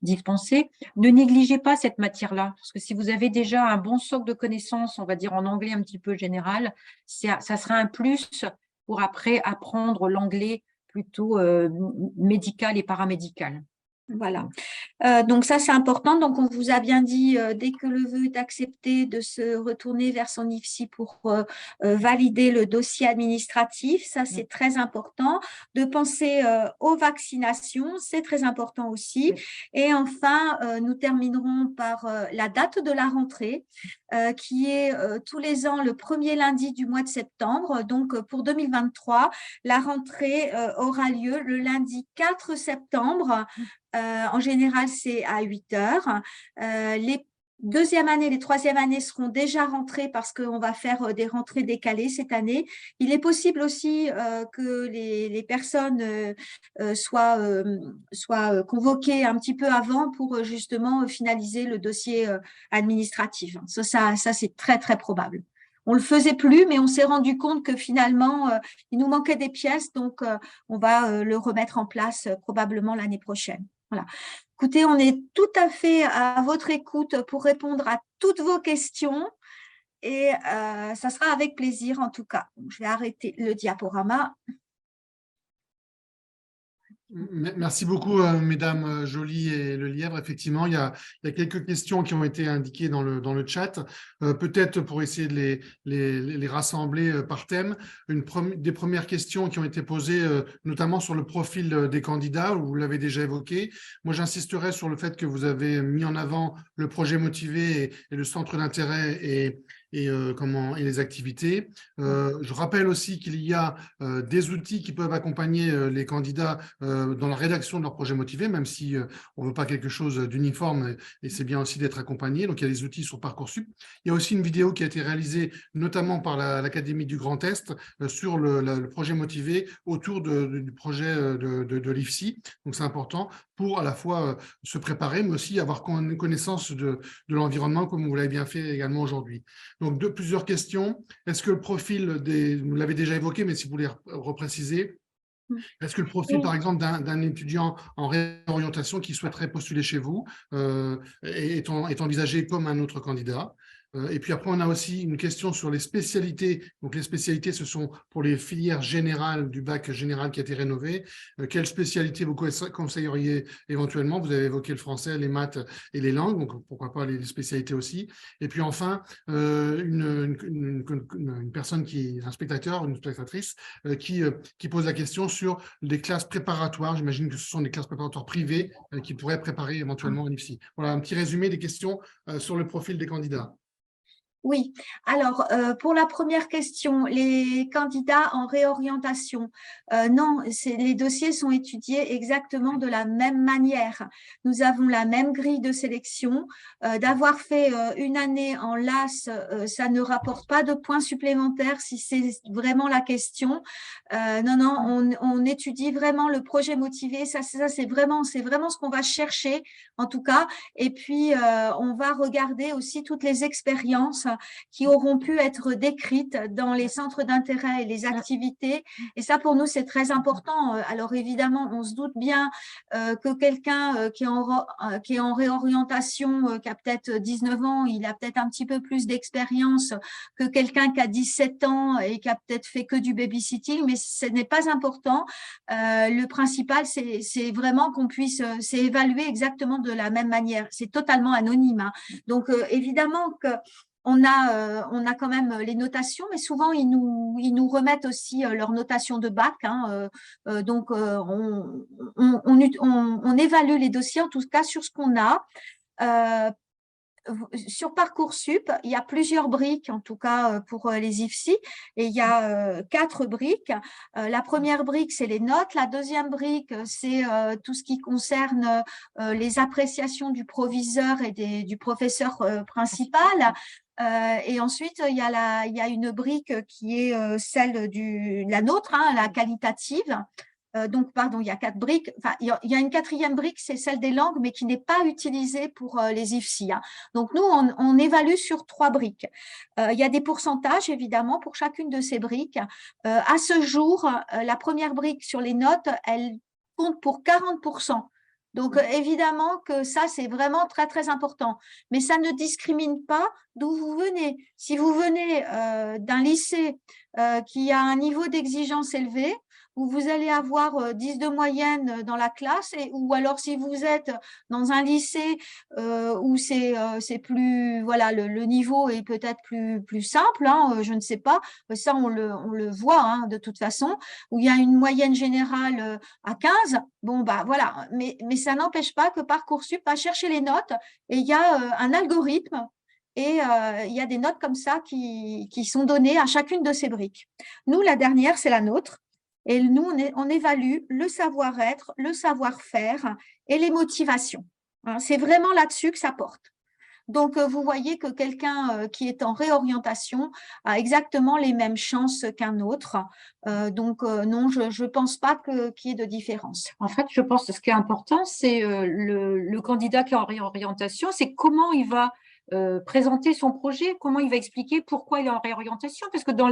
dispensé. Ne négligez pas cette matière-là, parce que si vous avez déjà un bon socle de connaissances, on va dire en anglais un petit peu général, ça sera un plus pour après apprendre l'anglais plutôt médical et paramédical. Voilà. Donc ça, c'est important. Donc, on vous a bien dit, dès que le vœu est accepté, de se retourner vers son IFSI pour valider le dossier administratif. Ça, c'est très important. De penser aux vaccinations, c'est très important aussi. Et enfin, nous terminerons par la date de la rentrée, qui est tous les ans le premier lundi du mois de septembre. Donc, pour 2023, la rentrée aura lieu le lundi 4 septembre. En général, c'est à 8 heures. Les deuxième année, les troisième années seront déjà rentrées parce qu'on va faire des rentrées décalées cette année. Il est possible aussi que les personnes soient convoquées un petit peu avant pour justement finaliser le dossier administratif. Ça c'est très, très probable. On ne le faisait plus, mais on s'est rendu compte que finalement, il nous manquait des pièces, donc on va le remettre en place probablement l'année prochaine. Voilà. Écoutez, on est tout à fait à votre écoute pour répondre à toutes vos questions et ça sera avec plaisir en tout cas. Je vais arrêter le diaporama. Merci beaucoup, mesdames Joly et Lelièvre. Effectivement, il y a quelques questions qui ont été indiquées dans le chat. Peut-être pour essayer de les rassembler par thème. Des premières questions qui ont été posées, notamment sur le profil des candidats, vous l'avez déjà évoqué. Moi, j'insisterai sur le fait que vous avez mis en avant le projet motivé et le centre d'intérêt et les activités. Je rappelle aussi qu'il y a des outils qui peuvent accompagner les candidats dans la rédaction de leur projet motivé, même si on ne veut pas quelque chose d'uniforme et c'est bien aussi d'être accompagné. Donc, il y a des outils sur Parcoursup. Il y a aussi une vidéo qui a été réalisée notamment par l'Académie du Grand Est sur le projet motivé autour du projet de l'IFSI. Donc, c'est important pour à la fois se préparer, mais aussi avoir une connaissance de l'environnement, comme vous l'avez bien fait également aujourd'hui. Donc, plusieurs questions. Est-ce que le profil vous l'avez déjà évoqué, mais si vous voulez repréciser, est-ce que le profil, par exemple, d'un étudiant en réorientation qui souhaiterait postuler chez vous est envisagé comme un autre candidat? Et puis après, on a aussi une question sur les spécialités. Donc, les spécialités, ce sont pour les filières générales du bac général qui a été rénové. Quelles spécialités vous conseilleriez éventuellement? Vous avez évoqué le français, les maths et les langues, donc pourquoi pas les spécialités aussi. Et puis enfin, une personne un spectateur, une spectatrice qui pose la question sur les classes préparatoires. J'imagine que ce sont des classes préparatoires privées qui pourraient préparer éventuellement un IFSI. Voilà un petit résumé des questions sur le profil des candidats. Oui, alors pour la première question, les candidats en réorientation, non, les dossiers sont étudiés exactement de la même manière. Nous avons la même grille de sélection. D'avoir fait une année en LAS, ça ne rapporte pas de points supplémentaires si c'est vraiment la question. Non, on étudie vraiment le projet motivé. Ça c'est vraiment ce qu'on va chercher en tout cas. Et puis, on va regarder aussi toutes les expériences qui auront pu être décrites dans les centres d'intérêt et les activités. Et ça, pour nous, c'est très important. Alors, évidemment, on se doute bien que quelqu'un qui est en réorientation, qui a peut-être 19 ans, il a peut-être un petit peu plus d'expérience que quelqu'un qui a 17 ans et qui a peut-être fait que du babysitting, mais ce n'est pas important. Le principal, c'est vraiment qu'on puisse s'évaluer exactement de la même manière. C'est totalement anonyme. Hein. Donc, évidemment que on a quand même les notations, mais souvent, ils nous remettent aussi leurs notations de bac. Hein, donc, on évalue les dossiers, en tout cas, sur ce qu'on a. Sur Parcoursup, il y a plusieurs briques, en tout cas pour les IFSI, et il y a 4 briques. La première brique, c'est les notes. La deuxième brique, c'est tout ce qui concerne les appréciations du proviseur et du professeur principal. Et ensuite, il y a une brique qui est celle de la nôtre, hein, la qualitative. Donc, pardon, il y a 4 briques. Enfin, il y a une 4e brique, c'est celle des langues, mais qui n'est pas utilisée pour les IFSI. Hein. Donc, nous, on évalue sur 3 briques. Il y a des pourcentages, évidemment, pour chacune de ces briques. À ce jour, la première brique sur les notes, elle compte pour 40%. Donc, évidemment que ça, c'est vraiment très, très important. Mais ça ne discrimine pas d'où vous venez. Si vous venez d'un lycée qui a un niveau d'exigence élevé, où vous allez avoir 10 de moyenne dans la classe, ou alors si vous êtes dans un lycée où c'est plus, voilà, le niveau est peut-être plus simple, hein, je ne sais pas, ça on le voit hein, de toute façon, où il y a une moyenne générale à 15, bon bah voilà, mais ça n'empêche pas que Parcoursup va chercher les notes et il y a un algorithme. Et il y a des notes comme ça qui sont données à chacune de ces briques. Nous, la dernière, c'est la nôtre. Et nous, on évalue le savoir-être, le savoir-faire et les motivations. Hein, c'est vraiment là-dessus que ça porte. Donc, vous voyez que quelqu'un qui est en réorientation a exactement les mêmes chances qu'un autre. Donc, non, je ne pense pas qu'il y ait de différence. En fait, je pense que ce qui est important, c'est le candidat qui est en réorientation, c'est comment il va présenter son projet, comment il va expliquer pourquoi il est en réorientation. Parce que dans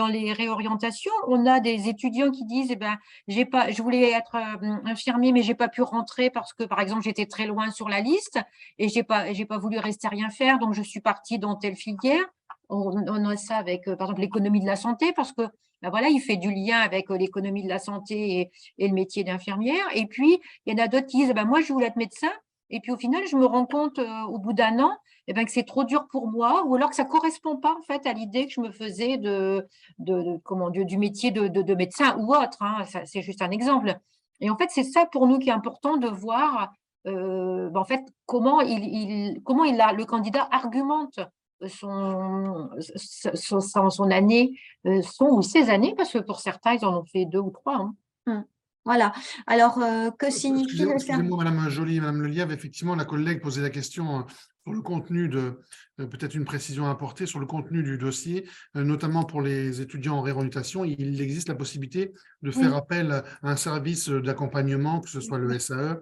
les réorientations, on a des étudiants qui disent eh ben, je voulais être infirmier, mais je n'ai pas pu rentrer parce que, par exemple, j'étais très loin sur la liste et je n'ai pas voulu rester rien faire, donc je suis partie dans telle filière. On a ça avec, par exemple, l'économie de la santé, parce que ben voilà, il fait du lien avec l'économie de la santé et le métier d'infirmière. Et puis, il y en a d'autres qui disent ben, moi, je voulais être médecin. Et puis, au final, je me rends compte au bout d'un an eh ben, que c'est trop dur pour moi, ou alors que ça ne correspond pas en fait, à l'idée que je me faisais du métier de médecin ou autre. Hein. C'est juste un exemple. Et en fait, c'est ça pour nous qui est important de voir en fait, comment le candidat argumente son année, ou ses années, parce que pour certains, ils en ont fait 2 ou 3. Hein. Voilà. Alors, que signifie le Excusez-moi, Madame Joly, Madame Lelièvre, effectivement, la collègue posait la question sur le contenu peut-être une précision à apporter sur le contenu du dossier, notamment pour les étudiants en réorientation. Il existe la possibilité de faire appel à un service d'accompagnement, que ce soit le SAE,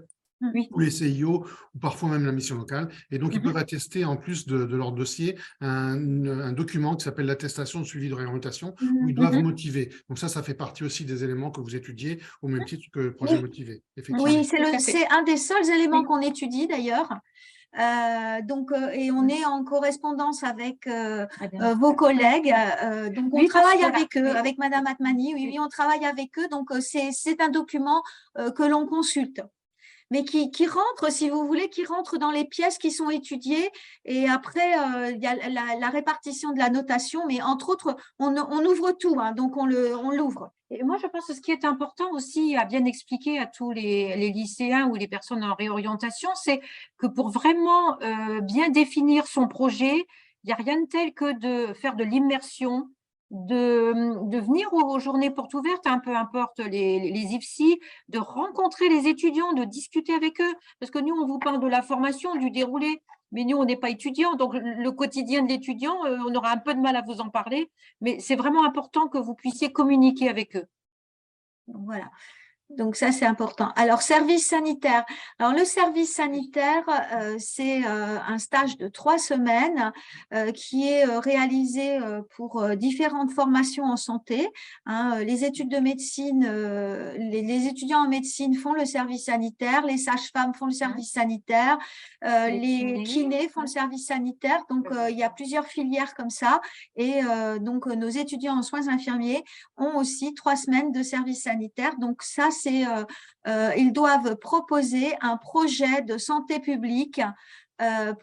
ou les CIO, ou parfois même la mission locale. Et donc, ils peuvent attester, en plus de leur dossier, un document qui s'appelle l'attestation de suivi de réorientation, où ils doivent motiver. Donc ça fait partie aussi des éléments que vous étudiez, au même titre que le projet motivé. Oui, c'est un des seuls éléments qu'on étudie d'ailleurs. Et on est en correspondance avec vos collègues. Donc, on travaille avec eux, avec Madame Atmani. Oui, on travaille avec eux. Donc, c'est un document que l'on consulte, mais qui rentre, si vous voulez, qui rentre dans les pièces qui sont étudiées. Et après, il y a la répartition de la notation, mais entre autres, on ouvre tout, hein, donc on l'ouvre. Et moi, je pense que ce qui est important aussi à bien expliquer à tous les lycéens ou les personnes en réorientation, c'est que pour vraiment bien définir son projet, il n'y a rien de tel que de faire de l'immersion, de venir aux journées portes ouvertes, hein, peu importe les IFSI, de rencontrer les étudiants, de discuter avec eux. Parce que nous, on vous parle de la formation, du déroulé, mais nous, on n'est pas étudiants. Donc, le quotidien de l'étudiant, on aura un peu de mal à vous en parler. Mais c'est vraiment important que vous puissiez communiquer avec eux. Voilà. Donc, ça, c'est important. Alors, service sanitaire. Alors, le service sanitaire, c'est un stage de 3 semaines qui est réalisé pour différentes formations en santé. Hein, les études de médecine, les étudiants en médecine font le service sanitaire, les sages-femmes font le service sanitaire, les kinés font le service sanitaire. Donc, il y a plusieurs filières comme ça. Et donc, nos étudiants en soins infirmiers ont aussi 3 semaines de service sanitaire. Donc, ça, ils doivent proposer un projet de santé publique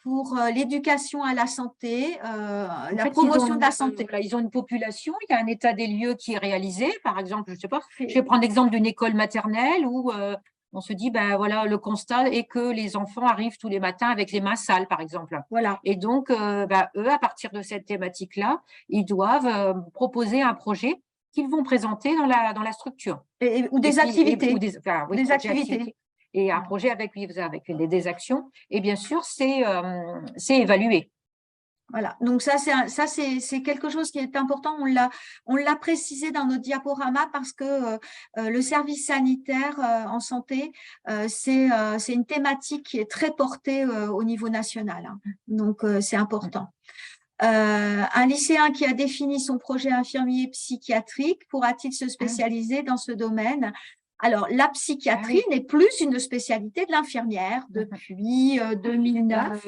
pour l'éducation à la santé, En la fait, promotion de la santé. voilà, ils ont une population, il y a un état des lieux qui est réalisé. Par exemple, je sais pas, je vais prendre l'exemple d'une école maternelle où on se dit, ben voilà, le constat est que les enfants arrivent tous les matins avec les mains sales, par exemple. Voilà. Et donc, eux, à partir de cette thématique-là, ils doivent proposer un projet qu'ils vont présenter dans la structure. Ou des activités. Des activités. Et un projet avec des actions. Et bien sûr, c'est évalué. Voilà, donc ça c'est quelque chose qui est important. On l'a précisé dans notre diaporama parce que le service sanitaire en santé, c'est une thématique qui est très portée au niveau national. Hein. Donc c'est important. Un lycéen qui a défini son projet infirmier psychiatrique pourra-t-il se spécialiser dans ce domaine? Alors, la psychiatrie n'est plus une spécialité de l'infirmière depuis 2009.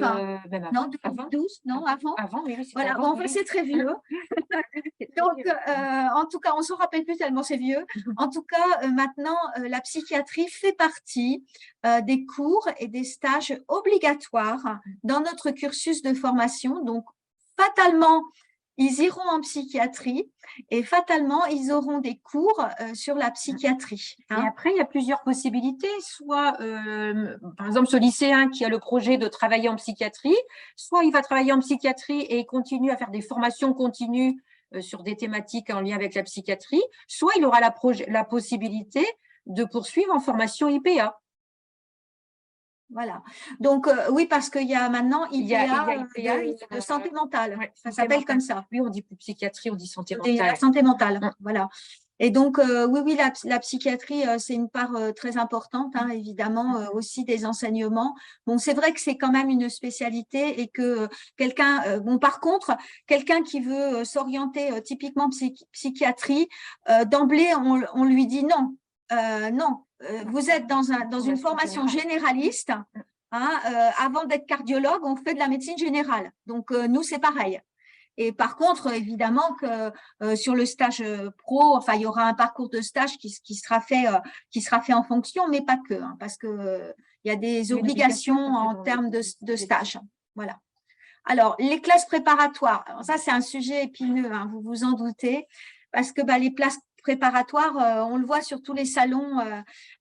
Non, 2012, non, avant. Avant, oui, voilà, avant, bon, enfin, c'est très vieux. Donc, en tout cas, on ne se rappelle plus tellement c'est vieux. En tout cas, maintenant, la psychiatrie fait partie des cours et des stages obligatoires dans notre cursus de formation. Donc, fatalement, ils iront en psychiatrie et fatalement, ils auront des cours sur la psychiatrie. Hein. Et après, il y a plusieurs possibilités. Soit, par exemple, ce lycéen qui a le projet de travailler en psychiatrie, soit il va travailler en psychiatrie et il continue à faire des formations continues sur des thématiques en lien avec la psychiatrie, soit il aura la possibilité de poursuivre en formation IPA. Voilà. Donc, oui, parce qu'il y a maintenant IPA, de santé mentale. Ouais, ça s'appelle comme ça. Oui, on dit plus psychiatrie, on dit santé mentale. La santé mentale, voilà. Et donc, oui, la psychiatrie, c'est une part très importante, hein, évidemment, aussi des enseignements. Bon, c'est vrai que c'est quand même une spécialité et que quelqu'un, bon, par contre, quelqu'un qui veut s'orienter typiquement psychiatrie, d'emblée, on lui dit non. Non, vous êtes dans une formation généraliste. Hein, avant d'être cardiologue, on fait de la médecine générale. Donc, nous, c'est pareil. Et par contre, évidemment que sur le stage pro, enfin, il y aura un parcours de stage qui sera fait en fonction, mais pas que, hein, parce que il y a des obligations en termes de stage. Voilà. Alors, les classes préparatoires, alors ça, c'est un sujet épineux, hein, vous vous en doutez, parce que les classes préparatoires, on le voit sur tous les salons,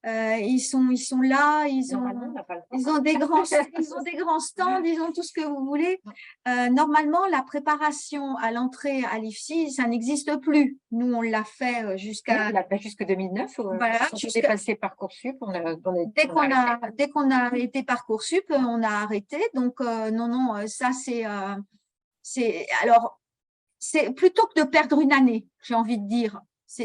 ils sont là, ils ont des grands stands, ils ont tout ce que vous voulez. Normalement, la préparation à l'entrée à l'IFSI, ça n'existe plus. Nous, on l'a fait jusqu'à… On l'a fait jusqu'à 2009. Voilà, quand on est passé Parcoursup, dès qu'on a arrêté Parcoursup, on a arrêté. Donc, non, ça, alors, c'est plutôt que de perdre une année, j'ai envie de dire.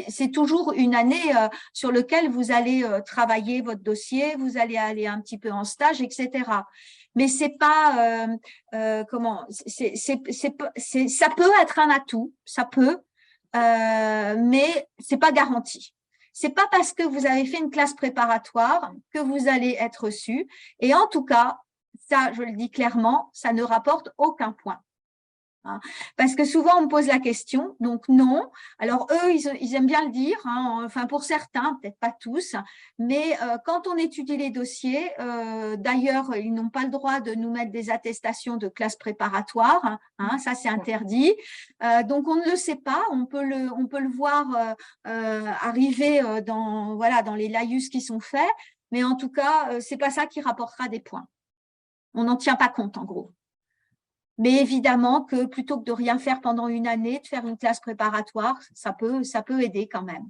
C'est toujours une année sur laquelle vous allez travailler votre dossier, vous allez aller un petit peu en stage, etc. Mais c'est pas ça peut être un atout, ça peut, mais c'est pas garanti. C'est pas parce que vous avez fait une classe préparatoire que vous allez être reçu. Et en tout cas, ça, je le dis clairement, ça ne rapporte aucun point. Parce que souvent, on me pose la question, donc non. Alors, eux, ils aiment bien le dire, hein, enfin pour certains, peut-être pas tous, mais quand on étudie les dossiers, d'ailleurs, ils n'ont pas le droit de nous mettre des attestations de classe préparatoire, hein, ça c'est interdit. Donc, on ne le sait pas, on peut le voir arriver dans les laïus qui sont faits, mais en tout cas, c'est pas ça qui rapportera des points. On n'en tient pas compte, en gros. Mais évidemment que plutôt que de rien faire pendant une année, de faire une classe préparatoire, ça peut aider quand même.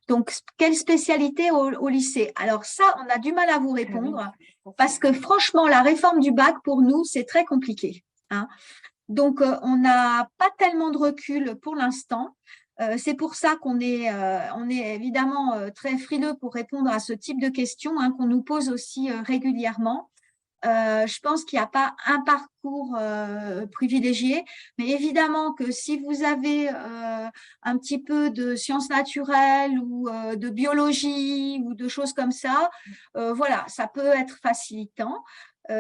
Donc, quelle spécialité au lycée? Alors ça, on a du mal à vous répondre parce que franchement, la réforme du bac, pour nous, c'est très compliqué. Hein. Donc, on n'a pas tellement de recul pour l'instant. C'est pour ça qu'on est évidemment très frileux pour répondre à ce type de questions, hein, qu'on nous pose aussi régulièrement. Je pense qu'il n'y a pas un parcours privilégié, mais évidemment que si vous avez un petit peu de sciences naturelles ou de biologie ou de choses comme ça, voilà, ça peut être facilitant.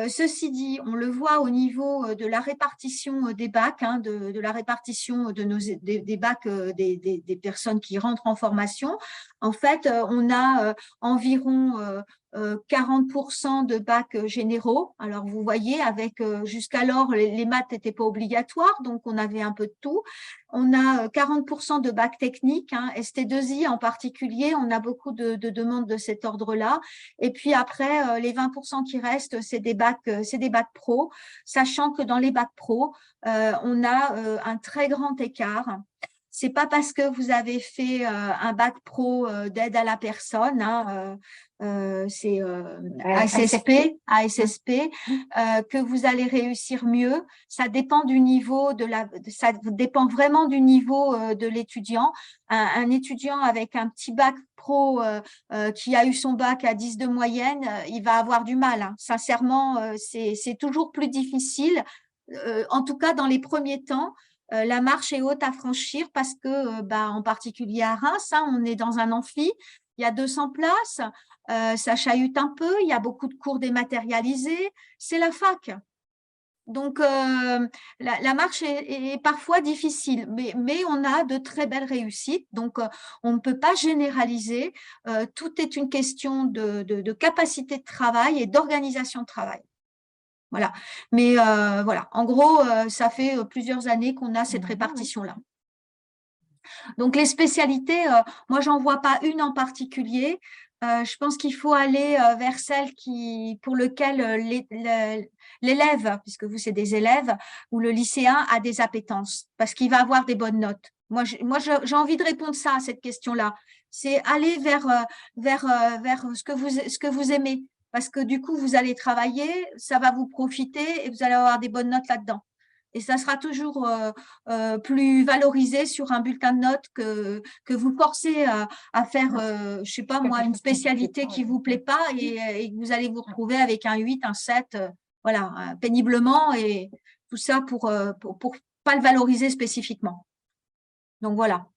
Ceci dit, on le voit au niveau de la répartition des bacs, hein, de la répartition des bacs des personnes qui rentrent en formation. En fait, on a environ 40% de bacs généraux. Alors, vous voyez, avec jusqu'alors, les maths n'étaient pas obligatoires, donc on avait un peu de tout. On a 40% de bacs techniques, hein, ST2I en particulier, on a beaucoup de demandes de cet ordre-là. Et puis après, les 20% qui restent, c'est des bacs pro, sachant que dans les bacs pro, on a un très grand écart. C'est pas parce que vous avez fait un bac pro d'aide à la personne, hein, c'est ASSP, que vous allez réussir mieux. Ça dépend du niveau ça dépend vraiment du niveau de l'étudiant. Un étudiant avec un petit bac pro qui a eu son bac à 10 de moyenne, il va avoir du mal, hein. Sincèrement, c'est toujours plus difficile. En tout cas, dans les premiers temps, la marche est haute à franchir parce que, en particulier à Reims, hein, on est dans un amphi, il y a 200 places, ça chahute un peu, il y a beaucoup de cours dématérialisés, c'est la fac. Donc, la marche est parfois difficile, mais on a de très belles réussites. Donc, on ne peut pas généraliser. Tout est une question de capacité de travail et d'organisation de travail. Voilà. Mais voilà, en gros, ça fait plusieurs années qu'on a cette répartition-là. Donc, les spécialités, moi, j'en vois pas une en particulier. Je pense qu'il faut aller vers celle pour lequel l'élève, puisque vous, c'est des élèves, ou le lycéen a des appétences, parce qu'il va avoir des bonnes notes. Moi, j'ai envie de répondre ça à cette question-là. C'est aller vers ce que vous aimez. Parce que du coup, vous allez travailler, ça va vous profiter et vous allez avoir des bonnes notes là-dedans. Et ça sera toujours plus valorisé sur un bulletin de notes que vous forcez à faire, je sais pas moi, une spécialité qui vous plaît pas et vous allez vous retrouver avec un 8, un 7, voilà, péniblement et tout ça pour pas le valoriser spécifiquement. Donc voilà.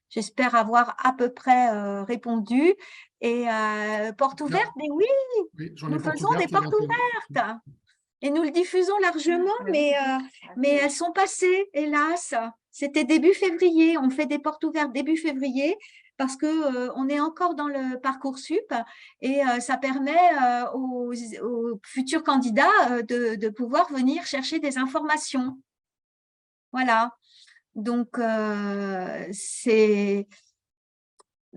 J'espère avoir à peu près répondu. Et porte ouverte, mais oui, nous faisons des portes ouvertes. Et nous le diffusons largement, mais elles sont passées, hélas. C'était début février. On fait des portes ouvertes début février parce qu'on est encore dans le Parcoursup et ça permet aux futurs candidats de pouvoir venir chercher des informations. Voilà. Donc,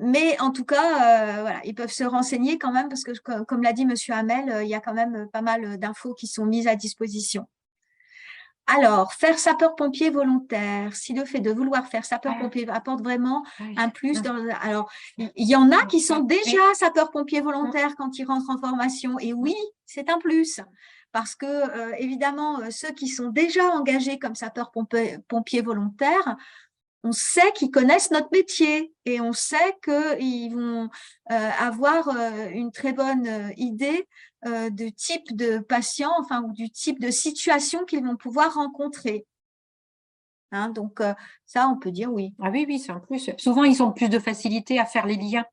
mais en tout cas, voilà, ils peuvent se renseigner quand même parce que, comme l'a dit M. Hamel, il y a quand même pas mal d'infos qui sont mises à disposition. Alors, faire sapeur-pompier volontaire, si le fait de vouloir faire sapeur-pompier apporte vraiment un plus. Alors, il y en a qui sont déjà sapeurs-pompiers volontaires quand ils rentrent en formation. Et oui, c'est un plus. Parce que, évidemment, ceux qui sont déjà engagés comme sapeurs-pompiers volontaires, on sait qu'ils connaissent notre métier et on sait qu'ils vont avoir une très bonne idée du type de patient, enfin, ou du type de situation qu'ils vont pouvoir rencontrer. Hein, donc, ça, on peut dire oui. Ah oui, oui, c'est un plus. Souvent, ils ont plus de facilité à faire les liens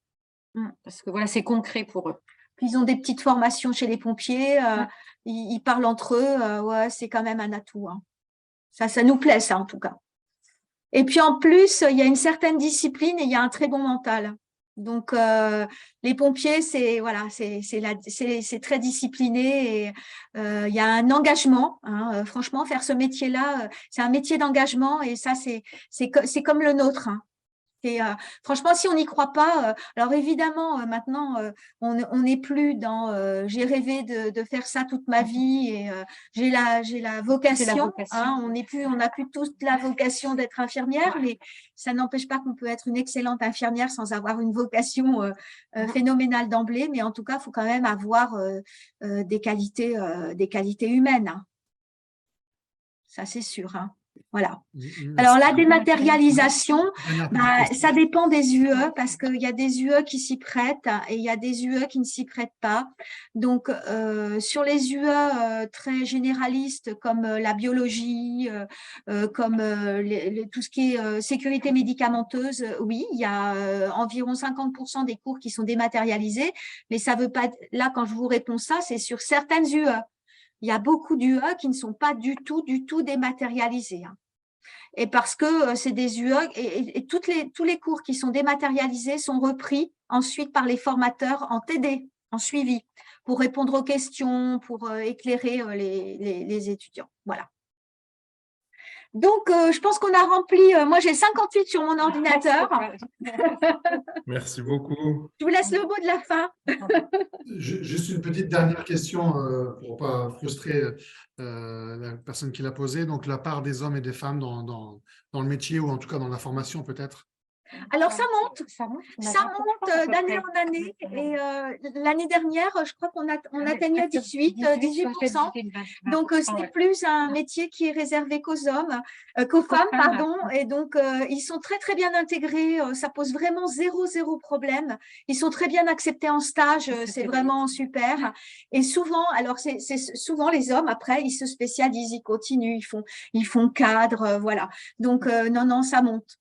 parce que voilà, c'est concret pour eux. Puis, ils ont des petites formations chez les pompiers, ils parlent entre eux, ouais, c'est quand même un atout. Hein. Ça nous plaît, ça, en tout cas. Et puis en plus, il y a une certaine discipline et il y a un très bon mental. Donc, les pompiers, c'est très discipliné et il y a un engagement. Hein, franchement, faire ce métier-là, c'est un métier d'engagement et ça, c'est comme le nôtre. Hein. Et, franchement, si on n'y croit pas, alors évidemment, maintenant, on n'est plus dans j'ai rêvé de faire ça toute ma vie et j'ai la vocation. Hein, on n'a plus tous la vocation d'être infirmière, mais ça n'empêche pas qu'on peut être une excellente infirmière sans avoir une vocation phénoménale d'emblée. Mais en tout cas, il faut quand même avoir des qualités humaines. Hein. Ça, c'est sûr. Hein. Voilà. Alors, la dématérialisation, ça dépend des UE parce qu'il y a des UE qui s'y prêtent et il y a des UE qui ne s'y prêtent pas. Donc, sur les UE très généralistes comme la biologie, comme tout ce qui est sécurité médicamenteuse, oui, il y a environ 50% des cours qui sont dématérialisés, mais ça veut pas… Là, quand je vous réponds ça, c'est sur certaines UE. Il y a beaucoup d'UE qui ne sont pas du tout dématérialisés. Hein. Et parce que c'est des UE et tous les cours qui sont dématérialisés sont repris ensuite par les formateurs en TD, en suivi. pour répondre aux questions, pour éclairer les étudiants. Voilà. Donc, je pense qu'on a rempli, moi j'ai 58 sur mon ordinateur. Merci beaucoup. Je vous laisse le mot de la fin. Juste une petite dernière question pour ne pas frustrer la personne qui l'a posée. Donc, la part des hommes et des femmes dans le métier ou en tout cas dans la formation peut-être. Alors, ça monte d'année en année. Et l'année dernière, je crois qu'on atteignait 18%. Donc, ce n'est plus un métier qui est réservé qu'aux femmes, pardon. Et donc, ils sont très, très bien intégrés. Ça pose vraiment zéro problème. Ils sont très bien acceptés en stage. C'est vraiment super. Et souvent, alors, c'est souvent les hommes, après, ils se spécialisent, ils continuent, ils font cadre, voilà. Donc, non, ça monte.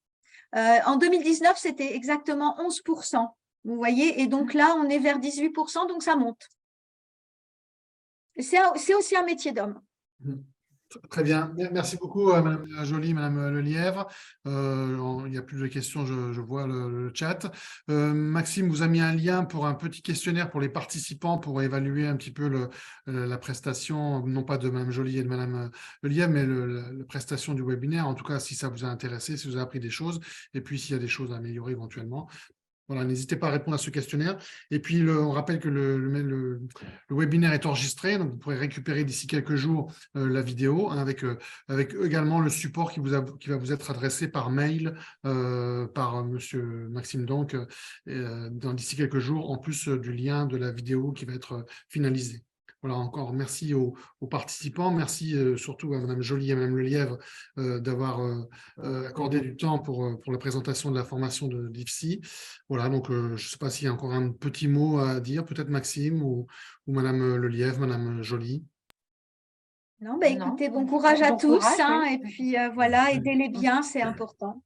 En 2019, c'était exactement 11%, vous voyez, et donc là, on est vers 18%, donc ça monte. C'est aussi un métier d'homme. Très bien. Merci beaucoup, Madame Joly, Madame Lelièvre. Il n'y a plus de questions, je vois le chat. Maxime vous a mis un lien pour un petit questionnaire pour les participants pour évaluer un petit peu la prestation, non pas de Madame Joly et de Madame Lelièvre, mais la prestation du webinaire. En tout cas, si ça vous a intéressé, si vous avez appris des choses, et puis s'il y a des choses à améliorer éventuellement. Voilà, n'hésitez pas à répondre à ce questionnaire. Et puis, on rappelle que le webinaire est enregistré, donc vous pourrez récupérer d'ici quelques jours la vidéo, hein, avec également le support qui va vous être adressé par mail par Monsieur Maxime donc d'ici quelques jours, en plus du lien de la vidéo qui va être finalisée. Voilà, encore merci aux participants, merci surtout à Madame Joly et à Madame Lelièvre d'avoir accordé du temps pour la présentation de la formation de l'IFSI. Voilà, donc je ne sais pas s'il y a encore un petit mot à dire, peut-être Maxime ou Madame Lelièvre, Madame Joly. Non, écoutez, bon courage à tous, hein, et puis voilà, aidez-les bien, c'est important.